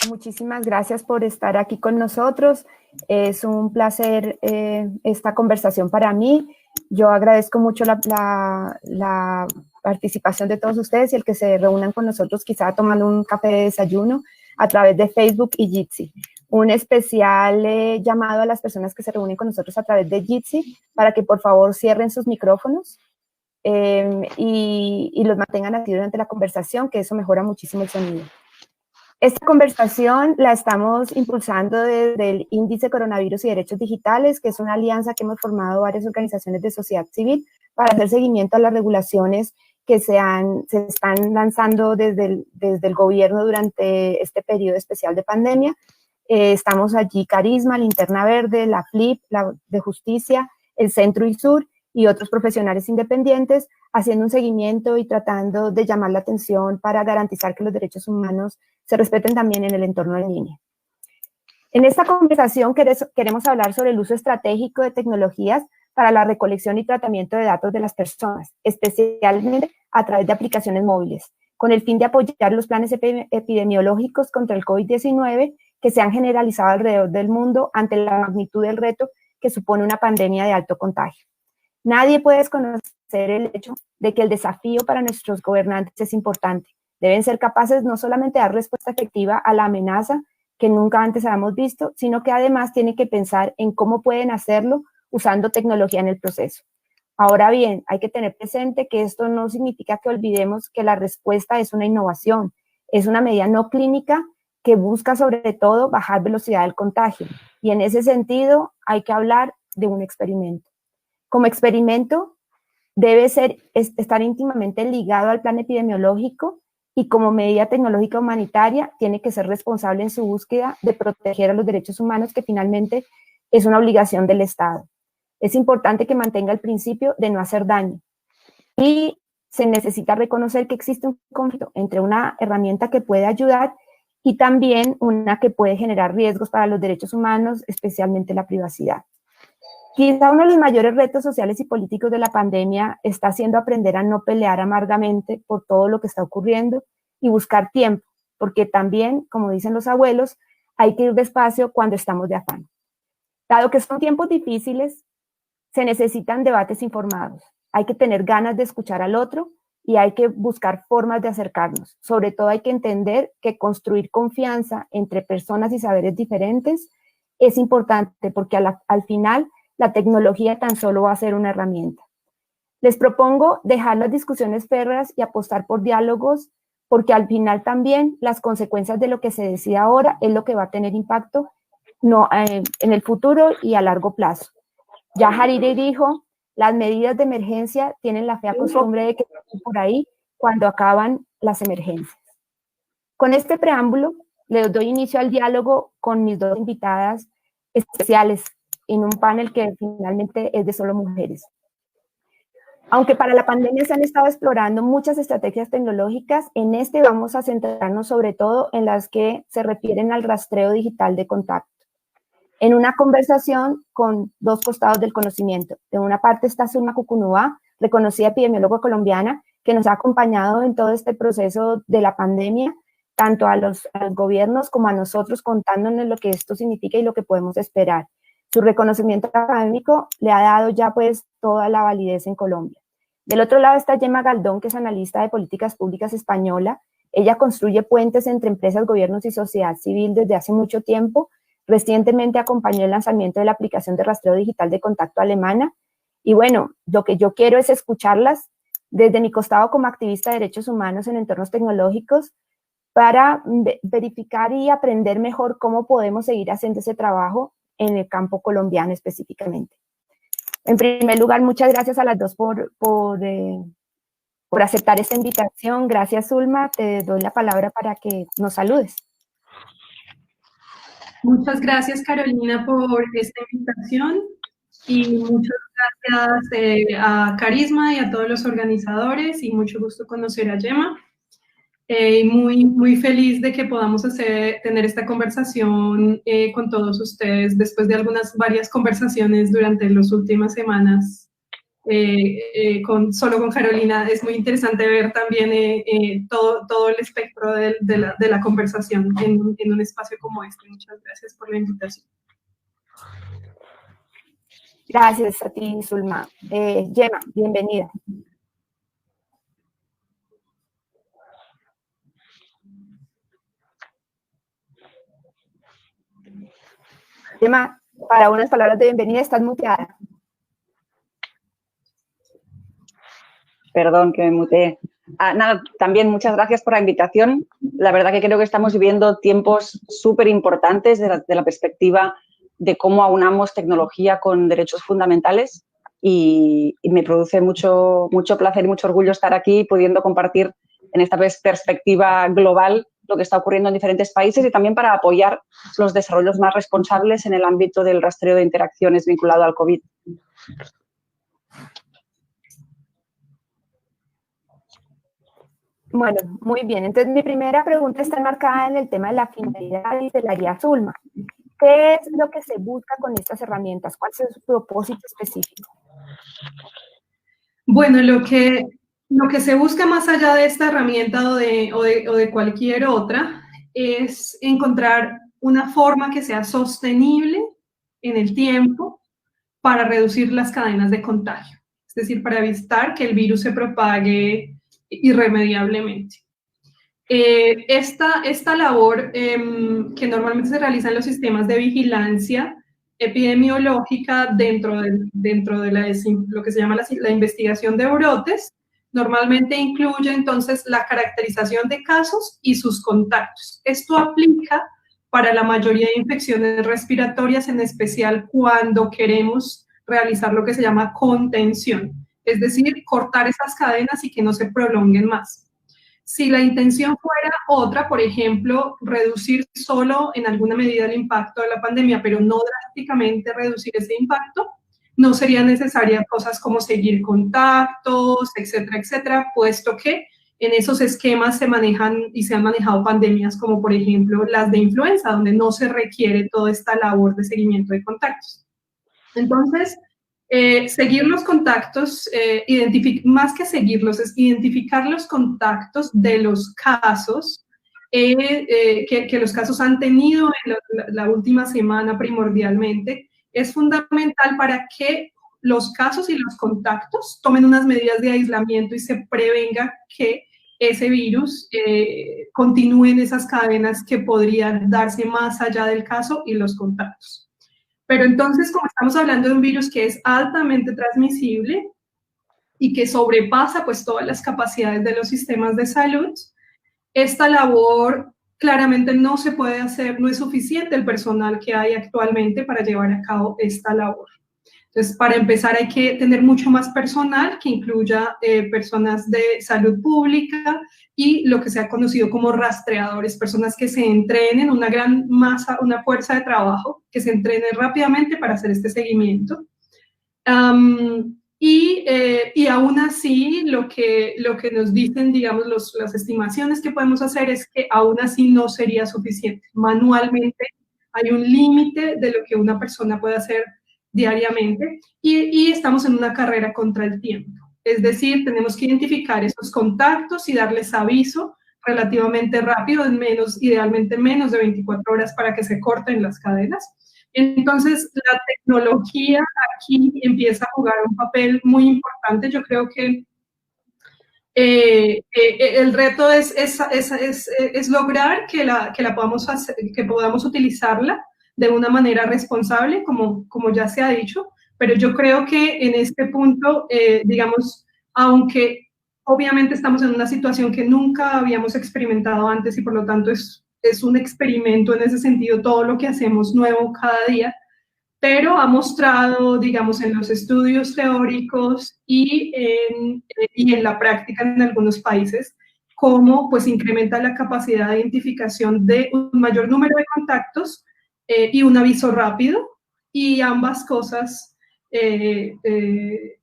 Muchísimas gracias por estar aquí con nosotros. Es un placer esta conversación para mí. Yo agradezco mucho la participación de todos ustedes y el que se reúnan con nosotros, quizá tomando un café de desayuno a través de Facebook y Jitsi. Un especial llamado a las personas que se reúnen con nosotros a través de Jitsi para que por favor cierren sus micrófonos y los mantengan así durante la conversación, que eso mejora muchísimo el sonido. Esta conversación la estamos impulsando desde el Índice Coronavirus y Derechos Digitales, que es una alianza que hemos formado varias organizaciones de sociedad civil para hacer seguimiento a las regulaciones que se están lanzando desde el gobierno durante este periodo especial de pandemia. Estamos allí Carisma, Linterna Verde, la FLIP, la de Justicia, el Centro y Sur y otros profesionales independientes haciendo un seguimiento y tratando de llamar la atención para garantizar que los derechos humanos se respeten también en el entorno en línea. En esta conversación queremos hablar sobre el uso estratégico de tecnologías para la recolección y tratamiento de datos de las personas, especialmente a través de aplicaciones móviles, con el fin de apoyar los planes epidemiológicos contra el COVID-19 que se han generalizado alrededor del mundo ante la magnitud del reto que supone una pandemia de alto contagio. Nadie puede desconocer el hecho de que el desafío para nuestros gobernantes es importante. Deben ser capaces no solamente de dar respuesta efectiva a la amenaza que nunca antes habíamos visto, sino que además tienen que pensar en cómo pueden hacerlo usando tecnología en el proceso. Ahora bien, hay que tener presente que esto no significa que olvidemos que la respuesta es una innovación, es una medida no clínica que busca sobre todo bajar velocidad del contagio. Y en ese sentido hay que hablar de un experimento. Como experimento debe estar íntimamente ligado al plan epidemiológico y como medida tecnológica humanitaria tiene que ser responsable en su búsqueda de proteger a los derechos humanos, que finalmente es una obligación del Estado. Es importante que mantenga el principio de no hacer daño y se necesita reconocer que existe un conflicto entre una herramienta que puede ayudar y también una que puede generar riesgos para los derechos humanos, especialmente la privacidad. Quizá uno de los mayores retos sociales y políticos de la pandemia está siendo aprender a no pelear amargamente por todo lo que está ocurriendo y buscar tiempo, porque también, como dicen los abuelos, hay que ir despacio cuando estamos de afán. Dado que son tiempos difíciles, se necesitan debates informados. Hay que tener ganas de escuchar al otro y hay que buscar formas de acercarnos. Sobre todo hay que entender que construir confianza entre personas y saberes diferentes es importante porque al final la tecnología tan solo va a ser una herramienta. Les propongo dejar las discusiones férreas y apostar por diálogos, porque al final también las consecuencias de lo que se decide ahora es lo que va a tener impacto en el futuro y a largo plazo. Ya Hariri dijo, las medidas de emergencia tienen la fea costumbre de que por ahí cuando acaban las emergencias. Con este preámbulo, les doy inicio al diálogo con mis dos invitadas especiales, en un panel que finalmente es de solo mujeres. Aunque para la pandemia se han estado explorando muchas estrategias tecnológicas, en este vamos a centrarnos sobre todo en las que se refieren al rastreo digital de contacto. En una conversación con dos costados del conocimiento. De una parte está Zulma Cucunúa, reconocida epidemióloga colombiana, que nos ha acompañado en todo este proceso de la pandemia, tanto a los gobiernos como a nosotros, contándonos lo que esto significa y lo que podemos esperar. Su reconocimiento académico le ha dado ya pues toda la validez en Colombia. Del otro lado está Gemma Galdón, que es analista de políticas públicas española. Ella construye puentes entre empresas, gobiernos y sociedad civil desde hace mucho tiempo. Recientemente acompañó el lanzamiento de la aplicación de rastreo digital de contacto alemana. Y bueno, lo que yo quiero es escucharlas desde mi costado como activista de derechos humanos en entornos tecnológicos para verificar y aprender mejor cómo podemos seguir haciendo ese trabajo en el campo colombiano específicamente. En primer lugar, muchas gracias a las dos por aceptar esta invitación. Gracias, Zulma. Te doy la palabra para que nos saludes. Muchas gracias, Carolina, por esta invitación y muchas gracias a Carisma y a todos los organizadores y mucho gusto conocer a Gemma. Muy feliz de que podamos tener esta conversación con todos ustedes después de varias conversaciones durante las últimas semanas solo con Carolina. Es muy interesante ver también todo el espectro de la conversación en un espacio como este. Muchas gracias por la invitación. Gracias a ti, Zulma. Gemma, bienvenida. Gemma, para unas palabras de bienvenida, estás muteada. Perdón, que me muteé. Nada, también muchas gracias por la invitación. La verdad que creo que estamos viviendo tiempos súper importantes de la perspectiva de cómo aunamos tecnología con derechos fundamentales y me produce mucho placer y mucho orgullo estar aquí pudiendo compartir en esta perspectiva global lo que está ocurriendo en diferentes países y también para apoyar los desarrollos más responsables en el ámbito del rastreo de interacciones vinculado al COVID. Bueno, muy bien. Entonces, mi primera pregunta está enmarcada en el tema de la finalidad y de la guía Zulma. ¿Qué es lo que se busca con estas herramientas? ¿Cuál es su propósito específico? Bueno, lo que se busca más allá de esta herramienta o de cualquier otra es encontrar una forma que sea sostenible en el tiempo para reducir las cadenas de contagio, es decir, para evitar que el virus se propague irremediablemente. Esta labor que normalmente se realiza en los sistemas de vigilancia epidemiológica dentro de lo que se llama la investigación de brotes, normalmente incluye entonces la caracterización de casos y sus contactos. Esto aplica para la mayoría de infecciones respiratorias, en especial cuando queremos realizar lo que se llama contención, es decir, cortar esas cadenas y que no se prolonguen más. Si la intención fuera otra, por ejemplo, reducir solo en alguna medida el impacto de la pandemia, pero no drásticamente reducir ese impacto, no serían necesarias cosas como seguir contactos, etcétera, etcétera, puesto que en esos esquemas se manejan y se han manejado pandemias como, por ejemplo, las de influenza, donde no se requiere toda esta labor de seguimiento de contactos. Entonces, seguir los contactos, más que seguirlos, es identificar los contactos de los casos que los casos han tenido en la última semana primordialmente, es fundamental para que los casos y los contactos tomen unas medidas de aislamiento y se prevenga que ese virus continúe en esas cadenas que podrían darse más allá del caso y los contactos. Pero entonces, como estamos hablando de un virus que es altamente transmisible y que sobrepasa pues todas las capacidades de los sistemas de salud, esta labor claramente no se puede hacer, no es suficiente el personal que hay actualmente para llevar a cabo esta labor. Entonces, para empezar hay que tener mucho más personal que incluya personas de salud pública y lo que se ha conocido como rastreadores, personas que se entrenen, una gran masa, una fuerza de trabajo, que se entrenen rápidamente para hacer este seguimiento. Y aún así, lo que nos dicen, digamos, las estimaciones que podemos hacer es que aún así no sería suficiente. Manualmente hay un límite de lo que una persona puede hacer diariamente y estamos en una carrera contra el tiempo. Es decir, tenemos que identificar esos contactos y darles aviso relativamente rápido, idealmente menos de 24 horas para que se corten las cadenas. Entonces, la tecnología aquí empieza a jugar un papel muy importante. Yo creo que el reto es lograr que podamos hacer, que podamos utilizarla de una manera responsable, como ya se ha dicho, pero yo creo que en este punto, digamos, aunque obviamente estamos en una situación que nunca habíamos experimentado antes y por lo tanto es un experimento en ese sentido, todo lo que hacemos nuevo cada día, pero ha mostrado, digamos, en los estudios teóricos y en la práctica en algunos países, cómo pues incrementa la capacidad de identificación de un mayor número de contactos y un aviso rápido, y ambas cosas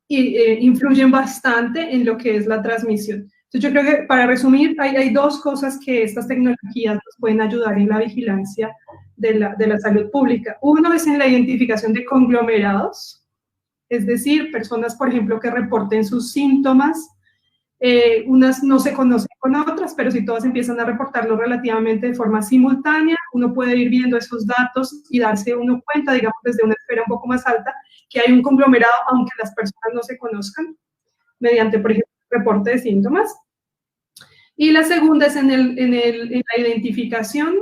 influyen bastante en lo que es la transmisión. Entonces yo creo que, para resumir, hay dos cosas que estas tecnologías nos pueden ayudar en la vigilancia de la salud pública. Uno es en la identificación de conglomerados, Es decir, personas, por ejemplo, que reporten sus síntomas, unas no se conocen con otras, pero si todas empiezan a reportarlo relativamente de forma simultánea, uno puede ir viendo esos datos y darse uno cuenta, digamos, desde una esfera un poco más alta, que hay un conglomerado, aunque las personas no se conozcan, mediante, por ejemplo, el reporte de síntomas. Y la segunda es en la identificación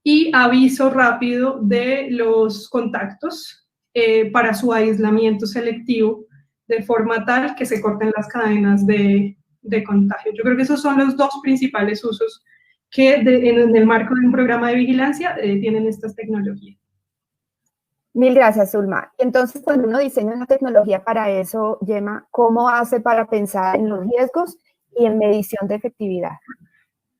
y aviso rápido de los contactos para su aislamiento selectivo, de forma tal que se corten las cadenas de contagio. Yo creo que esos son los dos principales usos que en el marco de un programa de vigilancia tienen estas tecnologías. Mil gracias, Zulma. Entonces, cuando uno diseña una tecnología para eso, Gemma, ¿cómo hace para pensar en los riesgos y en medición de efectividad?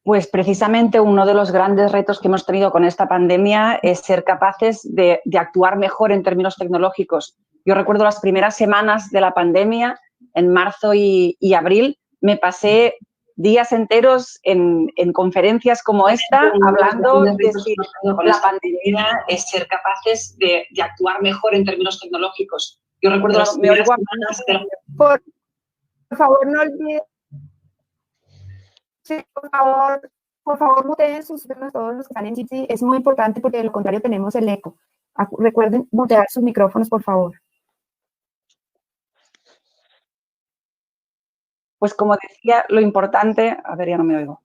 Pues precisamente uno de los grandes retos que hemos tenido con esta pandemia es ser capaces de actuar mejor en términos tecnológicos. Yo recuerdo las primeras semanas de la pandemia, en marzo y abril, me pasé días enteros en conferencias como esta, hablando de si la pandemia es ser capaces de actuar mejor en términos tecnológicos. Yo recuerdo las primeras semanas... Por favor, no olviden. Sí, por favor, muteen sus micrófonos todos los que están en Jitsi. Es muy importante porque de lo contrario tenemos el eco. Recuerden mutear sus micrófonos, por favor. Pues como decía, lo importante, a ver, ya no me oigo,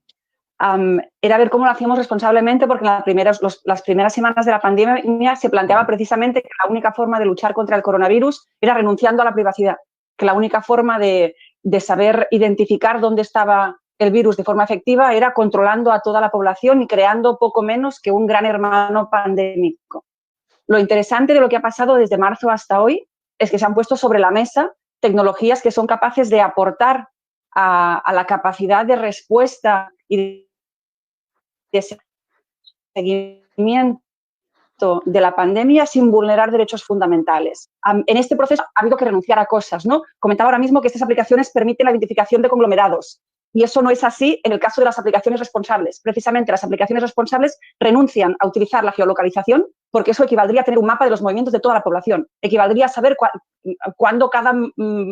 era ver cómo lo hacíamos responsablemente, porque en las primeras semanas de la pandemia se planteaba precisamente que la única forma de luchar contra el coronavirus era renunciando a la privacidad, que la única forma de saber identificar dónde estaba el virus de forma efectiva era controlando a toda la población y creando poco menos que un gran hermano pandémico. Lo interesante de lo que ha pasado desde marzo hasta hoy es que se han puesto sobre la mesa tecnologías que son capaces de aportar a la capacidad de respuesta y de seguimiento de la pandemia sin vulnerar derechos fundamentales. En este proceso ha habido que renunciar a cosas, ¿no? Comentaba ahora mismo que estas aplicaciones permiten la identificación de conglomerados y eso no es así en el caso de las aplicaciones responsables. Precisamente las aplicaciones responsables renuncian a utilizar la geolocalización porque eso equivaldría a tener un mapa de los movimientos de toda la población, equivaldría a saber cuándo cada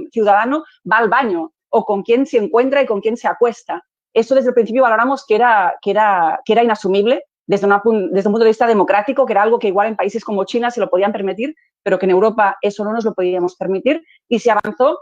ciudadano va al baño o con quién se encuentra y con quién se acuesta. Eso desde el principio valoramos que era inasumible desde un punto de vista democrático, que era algo que igual en países como China se lo podían permitir, pero que en Europa eso no nos lo podíamos permitir, y se avanzó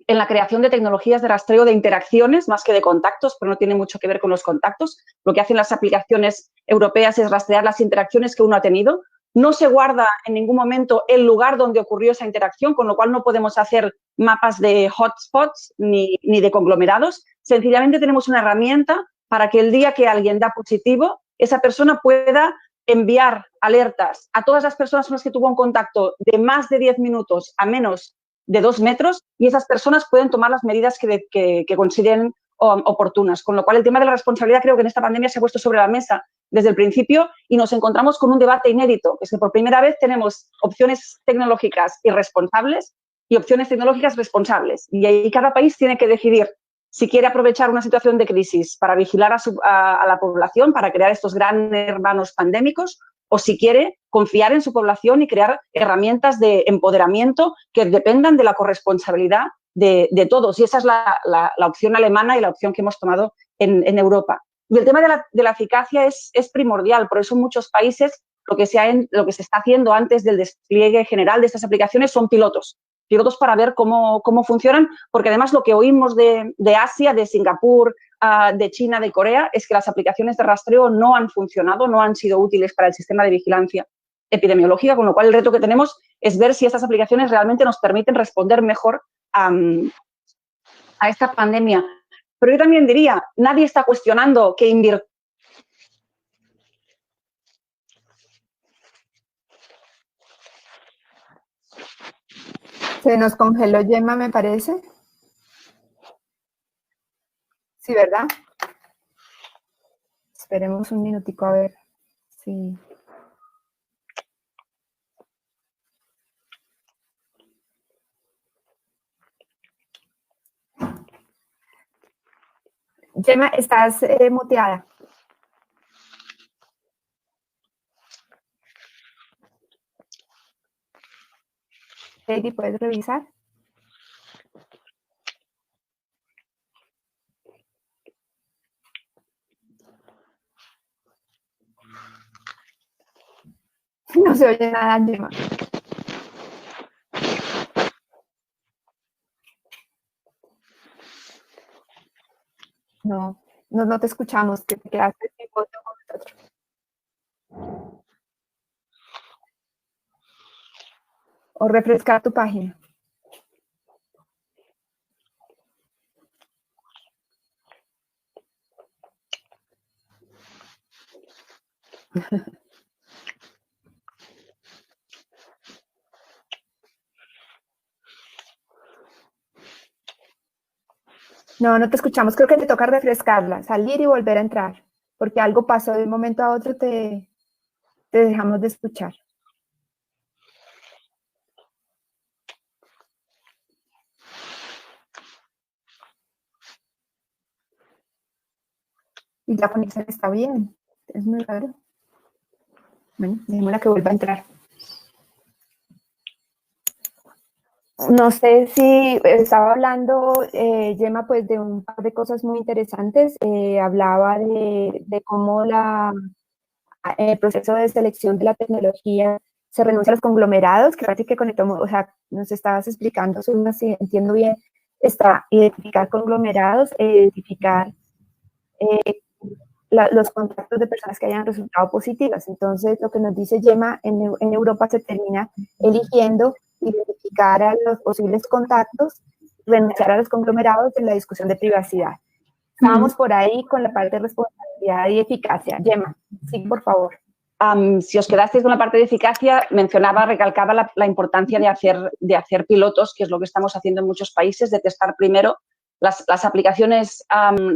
en la creación de tecnologías de rastreo de interacciones más que de contactos, pero no tiene mucho que ver con los contactos. Lo que hacen las aplicaciones europeas es rastrear las interacciones que uno ha tenido. No se guarda en ningún momento el lugar donde ocurrió esa interacción, con lo cual no podemos hacer mapas de hotspots ni de conglomerados. Sencillamente tenemos una herramienta para que el día que alguien da positivo, esa persona pueda enviar alertas a todas las personas con las que tuvo un contacto de más de 10 minutos a menos de 2 metros y esas personas pueden tomar las medidas que consideren oportunas. Con lo cual, el tema de la responsabilidad creo que en esta pandemia se ha puesto sobre la mesa desde el principio y nos encontramos con un debate inédito, que es que por primera vez tenemos opciones tecnológicas irresponsables y opciones tecnológicas responsables. Y ahí cada país tiene que decidir si quiere aprovechar una situación de crisis para vigilar a la población, para crear estos grandes hermanos pandémicos, o si quiere confiar en su población y crear herramientas de empoderamiento que dependan de la corresponsabilidad de todos. Y esa es la opción alemana y la opción que hemos tomado en Europa. Y el tema de la eficacia es primordial. Por eso en muchos países lo que se está haciendo antes del despliegue general de estas aplicaciones son pilotos para ver cómo funcionan, porque además lo que oímos de Asia, de Singapur, de China, de Corea, es que las aplicaciones de rastreo no han funcionado, no han sido útiles para el sistema de vigilancia epidemiológica, con lo cual el reto que tenemos es ver si estas aplicaciones realmente nos permiten responder mejor a esta pandemia. Pero yo también diría, nadie está cuestionando que invirtamos. Se nos congeló Gemma, me parece. Sí, ¿verdad? Esperemos un minutico a ver si... Gemma, estás muteada. Heidi, ¿puedes revisar? No se oye nada, Gemma. No te escuchamos, que te quedaste sin voz con nosotros. O refrescar tu página. No te escuchamos. Creo que te toca refrescarla, salir y volver a entrar, porque algo pasó de un momento a otro, te dejamos de escuchar. Y la conexión está bien. Es muy raro. Bueno, dejémosla que vuelva a entrar. No sé si estaba hablando, Gemma, pues de un par de cosas muy interesantes. Hablaba de cómo el proceso de selección de la tecnología se renuncia a los conglomerados, que parece que conectamos, o sea, nos estabas explicando, Zulma, si entiendo bien, está identificar conglomerados, identificar los contactos de personas que hayan resultado positivas. Entonces, lo que nos dice Gemma, en Europa se termina eligiendo identificar a los posibles contactos, renunciar a los conglomerados en la discusión de privacidad. Estábamos por ahí con la parte de responsabilidad y eficacia. Gemma, sí, por favor. Si os quedasteis con la parte de eficacia, recalcaba la importancia de hacer pilotos, que es lo que estamos haciendo en muchos países, de testar primero. Las aplicaciones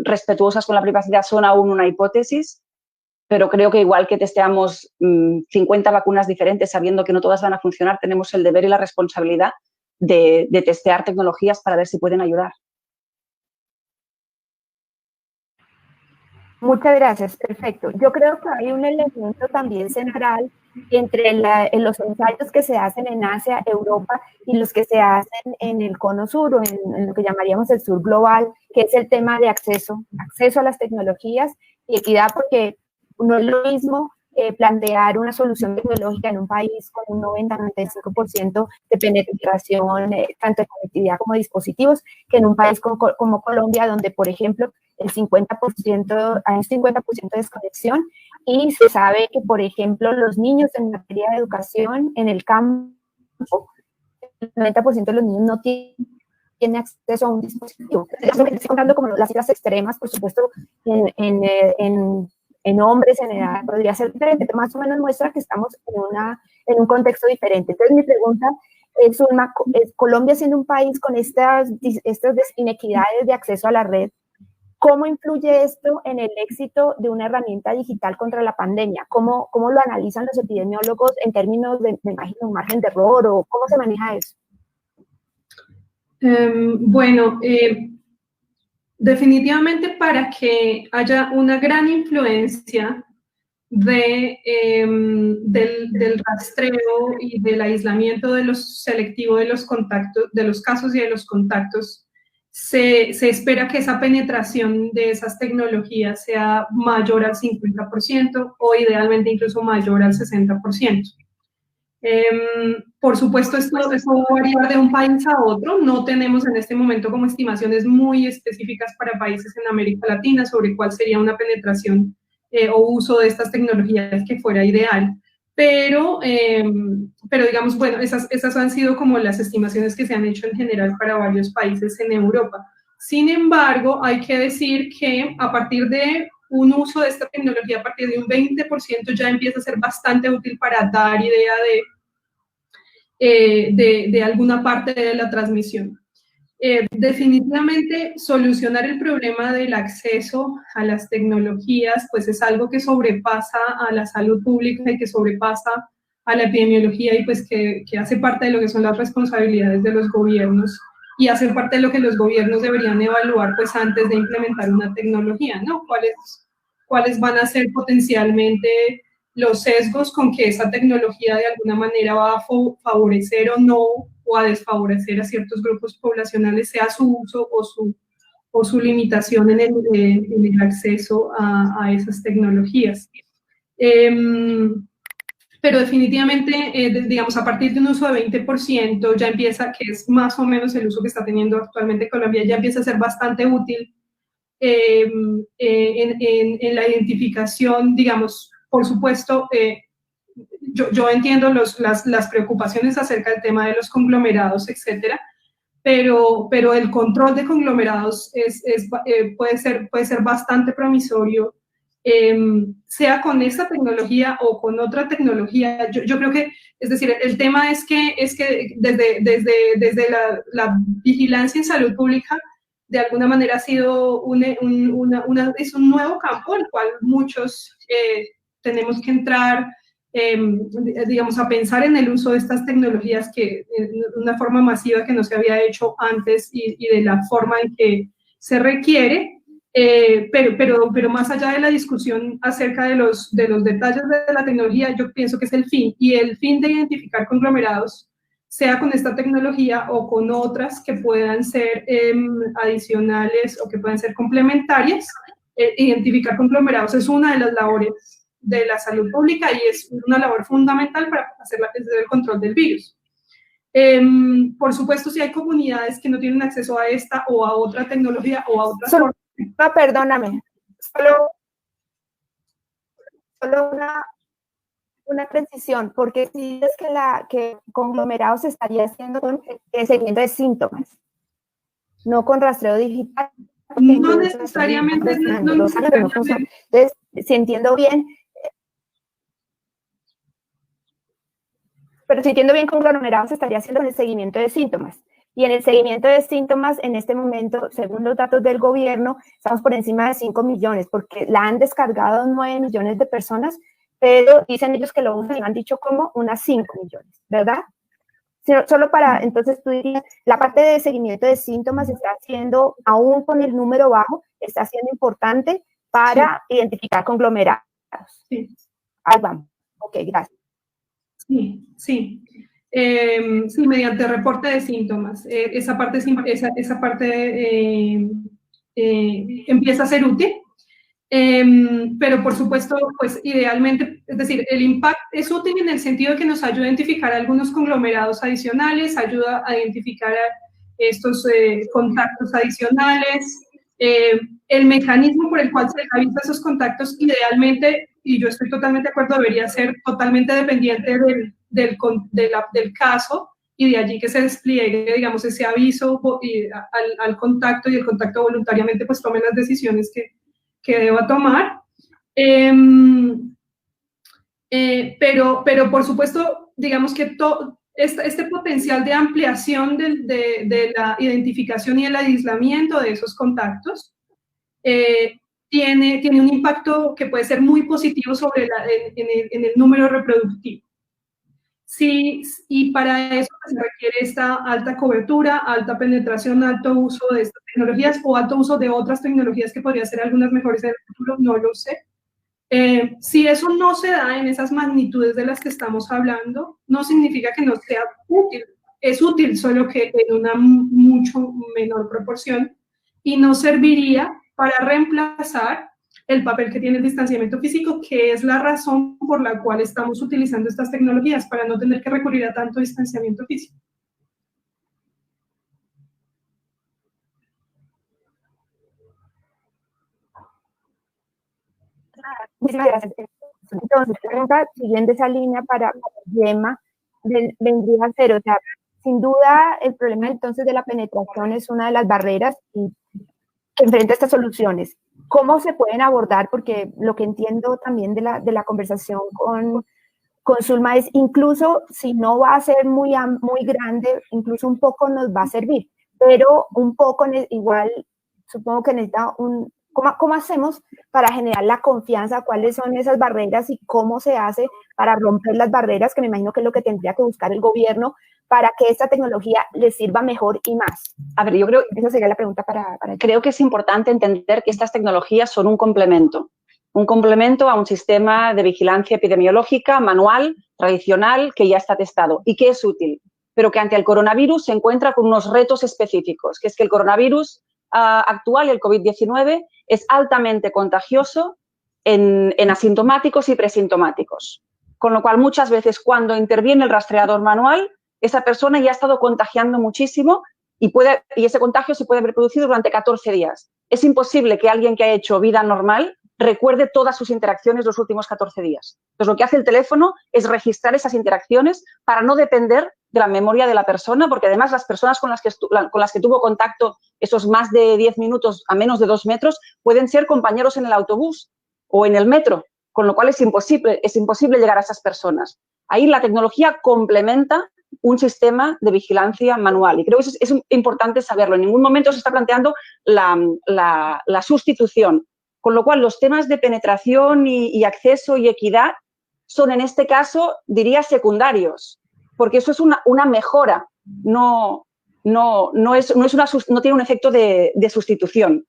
respetuosas con la privacidad son aún una hipótesis, pero creo que igual que testeamos 50 vacunas diferentes sabiendo que no todas van a funcionar, tenemos el deber y la responsabilidad de testear tecnologías para ver si pueden ayudar. Muchas gracias, perfecto. Yo creo que hay un elemento también central entre los ensayos que se hacen en Asia, Europa y los que se hacen en el cono sur o en lo que llamaríamos el sur global, que es el tema de acceso a las tecnologías y equidad, porque no es lo mismo plantear una solución tecnológica en un país con un 90-95% de penetración, tanto de conectividad como de dispositivos, que en un país como Colombia, donde, por ejemplo, hay un 50% de desconexión y se sabe que, por ejemplo, los niños en materia de educación en el campo, el 90% de los niños no tienen acceso a un dispositivo. Estoy contando como las cifras extremas, por supuesto, en hombres, en edad, podría ser diferente, pero más o menos muestra que estamos en un contexto diferente. Entonces, mi pregunta es, Colombia siendo un país con estas inequidades de acceso a la red, ¿cómo influye esto en el éxito de una herramienta digital contra la pandemia? ¿Cómo lo analizan los epidemiólogos en términos de, me imagino, un margen de error o cómo se maneja eso? Definitivamente para que haya una gran influencia del rastreo y del aislamiento selectivo de los contactos, de los casos y de los contactos, se espera que esa penetración de esas tecnologías sea mayor al 50% o idealmente incluso mayor al 60%. Por supuesto, esto va a variar de un país a otro. No tenemos en este momento como estimaciones muy específicas para países en América Latina sobre cuál sería una penetración o uso de estas tecnologías que fuera ideal. Pero digamos, bueno, esas han sido como las estimaciones que se han hecho en general para varios países en Europa. Sin embargo, hay que decir que a partir de un uso de esta tecnología, a partir de un 20%, ya empieza a ser bastante útil para dar idea de alguna parte de la transmisión. Definitivamente, solucionar el problema del acceso a las tecnologías, pues es algo que sobrepasa a la salud pública y que sobrepasa a la epidemiología y pues que hace parte de lo que son las responsabilidades de los gobiernos y hace parte de lo que los gobiernos deberían evaluar pues antes de implementar una tecnología, ¿no? ¿Cuáles van a ser potencialmente los sesgos con que esa tecnología de alguna manera va a favorecer o no, o a desfavorecer a ciertos grupos poblacionales, sea su uso o su limitación en el acceso a esas tecnologías? pero definitivamente, digamos, a partir de un uso de 20% ya empieza, que es más o menos el uso que está teniendo actualmente Colombia, ya empieza a ser bastante útil en la identificación, digamos, por supuesto, yo entiendo las preocupaciones acerca del tema de los conglomerados, etcétera, pero el control de conglomerados puede ser bastante promisorio, sea con esta tecnología o con otra tecnología. Yo creo que, es decir, el tema es que desde la vigilancia en salud pública, de alguna manera ha sido es un nuevo campo al cual muchos tenemos que entrar, digamos, a pensar en el uso de estas tecnologías de una forma masiva que no se había hecho antes y de la forma en que se requiere. Pero más allá de la discusión acerca de los detalles de la tecnología, yo pienso que es el fin, y el fin de identificar conglomerados, sea con esta tecnología o con otras que puedan ser adicionales o que puedan ser complementarias. Identificar conglomerados es una de las labores de la salud pública y es una labor fundamental para hacer el control del virus. Por supuesto, si hay comunidades que no tienen acceso a esta o a otra tecnología o a otras formas. No, perdóname, solo una precisión, porque si dices que conglomerado se estaría haciendo con el seguimiento de síntomas, no con rastreo digital. No necesariamente. Entonces, si entiendo bien, pero si entiendo bien, conglomerado se estaría haciendo con el seguimiento de síntomas. Y en el seguimiento de síntomas, en este momento, según los datos del gobierno, estamos por encima de 5 millones, porque la han descargado 9 millones de personas, pero dicen ellos que lo usan y han dicho como unas 5 millones, ¿verdad? Solo para, entonces tú dirías, la parte de seguimiento de síntomas está siendo, aún con el número bajo, está siendo importante para identificar conglomerados. Sí. Ahí vamos. Ok, gracias. Sí, sí. Sí, mediante reporte de síntomas. Esa parte empieza a ser útil, pero por supuesto, pues idealmente, es decir, el impacto es útil en el sentido de que nos ayuda a identificar algunos conglomerados adicionales, ayuda a identificar estos contactos adicionales, el mecanismo por el cual se avisa esos contactos idealmente, y yo estoy totalmente de acuerdo, debería ser totalmente dependiente del caso, y de allí que se despliegue, digamos, ese aviso al contacto, y el contacto voluntariamente pues tome las decisiones que deba tomar. Pero por supuesto, digamos que este potencial de ampliación de la identificación y el aislamiento de esos contactos tiene un impacto que puede ser muy positivo en el número reproductivo. Sí, y para eso se requiere esta alta cobertura, alta penetración, alto uso de estas tecnologías o alto uso de otras tecnologías que podrían ser algunas mejores en el futuro, no lo sé. Si eso no se da en esas magnitudes de las que estamos hablando, no significa que no sea útil. Es útil, solo que en una mucho menor proporción, y no serviría para reemplazar el papel que tiene el distanciamiento físico, que es la razón por la cual estamos utilizando estas tecnologías, para no tener que recurrir a tanto distanciamiento físico. Muchísimas gracias. Entonces, pregunta siguiente esa línea para Gemma, vendría a ser, o sea, sin duda el problema entonces de la penetración es una de las barreras que enfrenta estas soluciones. ¿Cómo se pueden abordar? Porque lo que entiendo también de la conversación con Zulma es, incluso si no va a ser muy grande, incluso un poco nos va a servir, pero un poco igual, supongo que necesita ¿cómo hacemos para generar la confianza? ¿Cuáles son esas barreras y cómo se hace para romper las barreras, que me imagino que es lo que tendría que buscar el gobierno para que esta tecnología les sirva mejor y más? A ver, yo creo... Esa sería la pregunta Creo que es importante entender que estas tecnologías son un complemento a un sistema de vigilancia epidemiológica manual, tradicional, que ya está testado y que es útil, pero que ante el coronavirus se encuentra con unos retos específicos, que es que el coronavirus actual, el COVID-19, es altamente contagioso en asintomáticos y presintomáticos. Con lo cual, muchas veces cuando interviene el rastreador manual, esa persona ya ha estado contagiando muchísimo y ese contagio se puede haber producido durante 14 días. Es imposible que alguien que ha hecho vida normal recuerde todas sus interacciones los últimos 14 días. Entonces, lo que hace el teléfono es registrar esas interacciones para no depender de la memoria de la persona, porque además las personas con las que tuvo contacto esos más de 10 minutos a menos de 2 metros pueden ser compañeros en el autobús o en el metro, con lo cual es imposible llegar a esas personas. Ahí la tecnología complementa un sistema de vigilancia manual y creo que es importante saberlo. En ningún momento se está planteando la sustitución, con lo cual los temas de penetración y acceso y equidad son en este caso, diría, secundarios, porque eso es una mejora, no tiene un efecto de sustitución.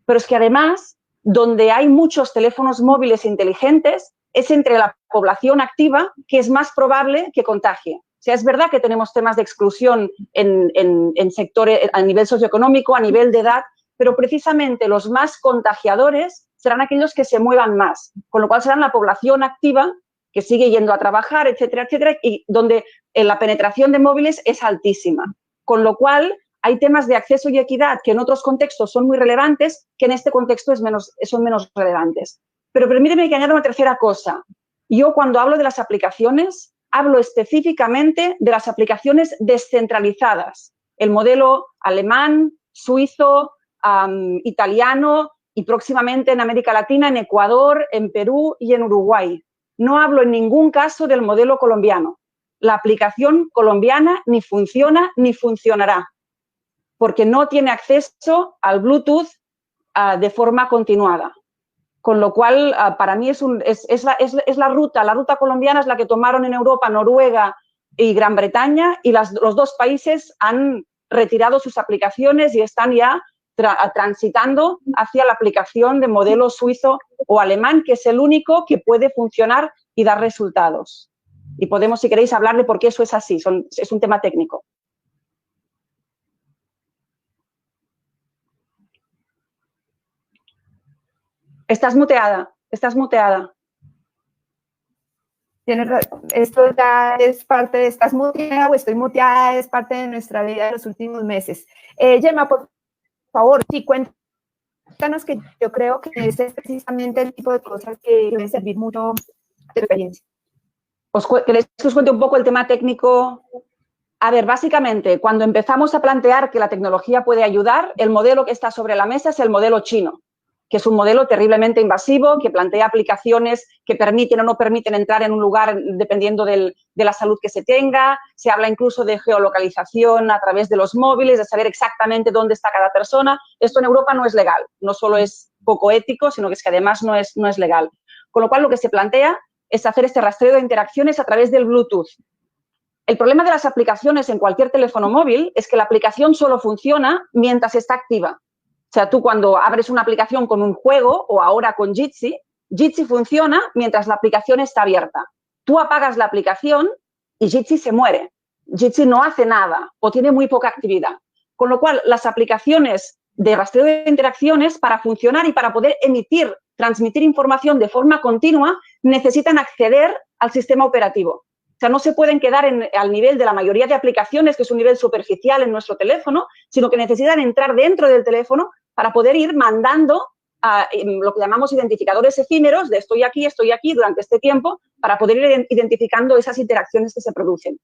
Pero es que además, donde hay muchos teléfonos móviles inteligentes, es entre la población activa que es más probable que contagie. O sea, es verdad que tenemos temas de exclusión en sectores a nivel socioeconómico, a nivel de edad, pero precisamente los más contagiadores serán aquellos que se muevan más, con lo cual serán la población activa que sigue yendo a trabajar, etcétera, etcétera, y donde la penetración de móviles es altísima. Con lo cual, hay temas de acceso y equidad que en otros contextos son muy relevantes, que en este contexto son menos relevantes. Pero permíteme que añada una tercera cosa. Yo, cuando hablo de las aplicaciones, hablo específicamente de las aplicaciones descentralizadas. El modelo alemán, suizo, italiano y próximamente en América Latina, en Ecuador, en Perú y en Uruguay. No hablo en ningún caso del modelo colombiano. La aplicación colombiana ni funciona ni funcionará, porque no tiene acceso al Bluetooth de forma continuada. Con lo cual, para mí es la ruta colombiana es la que tomaron en Europa, Noruega y Gran Bretaña, y los dos países han retirado sus aplicaciones y están ya transitando hacia la aplicación de modelo suizo o alemán, que es el único que puede funcionar y dar resultados. Y podemos, si queréis, hablar de por qué eso es así. Es un tema técnico. Estás muteada, estás muteada. Esto ya es parte de, ¿estás muteada o estoy muteada? Es parte de nuestra vida de los últimos meses. Gemma, por favor, sí, cuéntanos, que yo creo que ese es precisamente el tipo de cosas que debe servir mucho de experiencia. ¿Queréis que os cuente un poco el tema técnico? A ver, básicamente, cuando empezamos a plantear que la tecnología puede ayudar, el modelo que está sobre la mesa es el modelo chino, que es un modelo terriblemente invasivo, que plantea aplicaciones que permiten o no permiten entrar en un lugar dependiendo de la salud que se tenga. Se habla incluso de geolocalización a través de los móviles, de saber exactamente dónde está cada persona. Esto en Europa no es legal, no solo es poco ético, sino que es que además no es legal. Con lo cual, lo que se plantea es hacer este rastreo de interacciones a través del Bluetooth. El problema de las aplicaciones en cualquier teléfono móvil es que la aplicación solo funciona mientras está activa. O sea, tú cuando abres una aplicación con un juego o ahora con Jitsi, Jitsi funciona mientras la aplicación está abierta. Tú apagas la aplicación y Jitsi se muere. Jitsi no hace nada o tiene muy poca actividad. Con lo cual, las aplicaciones de rastreo de interacciones, para funcionar y para poder transmitir información de forma continua, necesitan acceder al sistema operativo. O sea, no se pueden quedar al nivel de la mayoría de aplicaciones, que es un nivel superficial en nuestro teléfono, sino que necesitan entrar dentro del teléfono para poder ir mandando lo que llamamos identificadores efímeros de estoy aquí durante este tiempo, para poder ir identificando esas interacciones que se producen.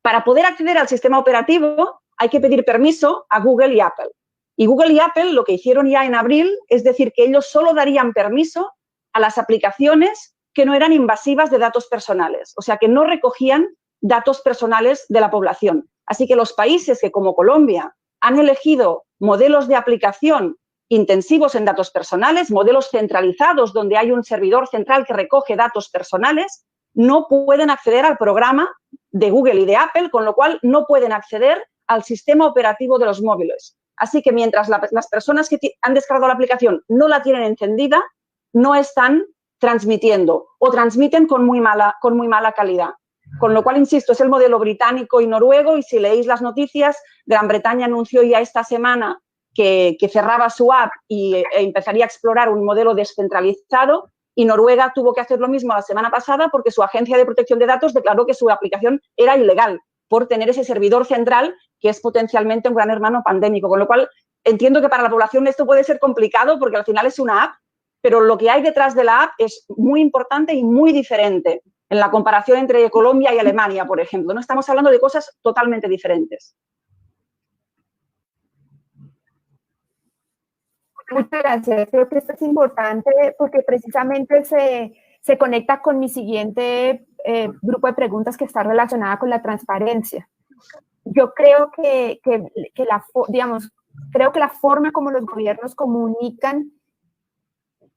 Para poder acceder al sistema operativo hay que pedir permiso a Google y Apple. Y Google y Apple lo que hicieron ya en abril es decir que ellos solo darían permiso a las aplicaciones que no eran invasivas de datos personales, o sea, que no recogían datos personales de la población. Así que los países que, como Colombia, han elegido modelos de aplicación intensivos en datos personales, modelos centralizados donde hay un servidor central que recoge datos personales, no pueden acceder al programa de Google y de Apple, con lo cual no pueden acceder al sistema operativo de los móviles. Así que mientras las personas que han descargado la aplicación no la tienen encendida, no están transmitiendo o transmiten con muy mala calidad. Con lo cual, insisto, es el modelo británico y noruego, y si leéis las noticias, Gran Bretaña anunció ya esta semana que cerraba su app y empezaría a explorar un modelo descentralizado, y Noruega tuvo que hacer lo mismo la semana pasada porque su agencia de protección de datos declaró que su aplicación era ilegal por tener ese servidor central que es potencialmente un gran hermano pandémico. Con lo cual, entiendo que para la población esto puede ser complicado porque al final es una app, pero lo que hay detrás de la app es muy importante y muy diferente en la comparación entre Colombia y Alemania, por ejemplo. No estamos hablando de cosas totalmente diferentes. Muchas gracias. Creo que esto es importante porque precisamente se conecta con mi siguiente grupo de preguntas que está relacionada con la transparencia. Yo creo creo que la forma como los gobiernos comunican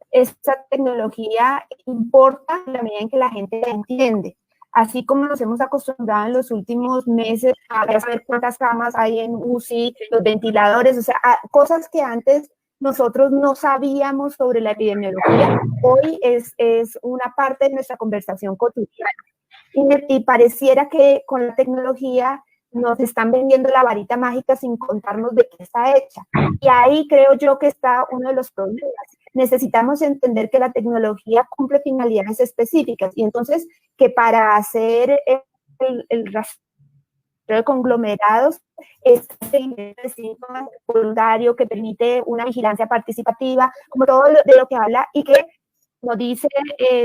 esta tecnología importa en la medida en que la gente la entiende. Así como nos hemos acostumbrado en los últimos meses a saber cuántas camas hay en UCI, los ventiladores, o sea, cosas que antes nosotros no sabíamos sobre la epidemiología, hoy es una parte de nuestra conversación cotidiana. Y pareciera que con la tecnología nos están vendiendo la varita mágica sin contarnos de qué está hecha. Y ahí creo yo que está uno de los problemas. Necesitamos entender que la tecnología cumple finalidades específicas y entonces que para hacer el rastreo de conglomerados este síntomas voluntario que permite una vigilancia participativa, como todo de lo que habla y que nos dice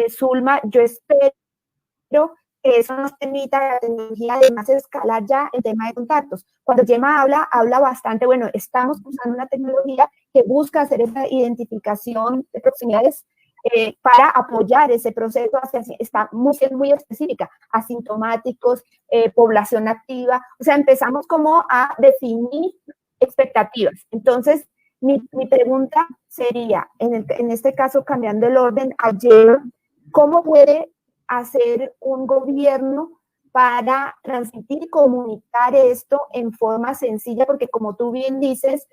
Zulma, yo espero que eso nos permita la tecnología además escalar ya el tema de contactos. Cuando Gemma habla bastante, bueno, estamos usando una tecnología que busca hacer esa identificación de proximidades para apoyar ese proceso, está muy específica, asintomáticos, población activa, o sea, empezamos como a definir expectativas. Entonces, mi pregunta sería, en este caso, cambiando el orden, ayer, ¿cómo puede hacer un gobierno para transmitir y comunicar esto en forma sencilla? Porque como tú bien dices,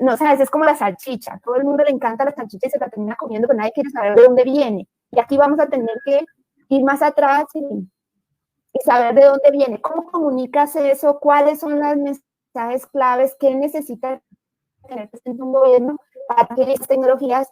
no sabes, es como la salchicha. Todo el mundo le encanta la salchicha y se la termina comiendo, pero nadie quiere saber de dónde viene. Y aquí vamos a tener que ir más atrás y saber de dónde viene. ¿Cómo comunicas eso? ¿Cuáles son los mensajes claves que necesita tener presente un gobierno para que estas tecnologías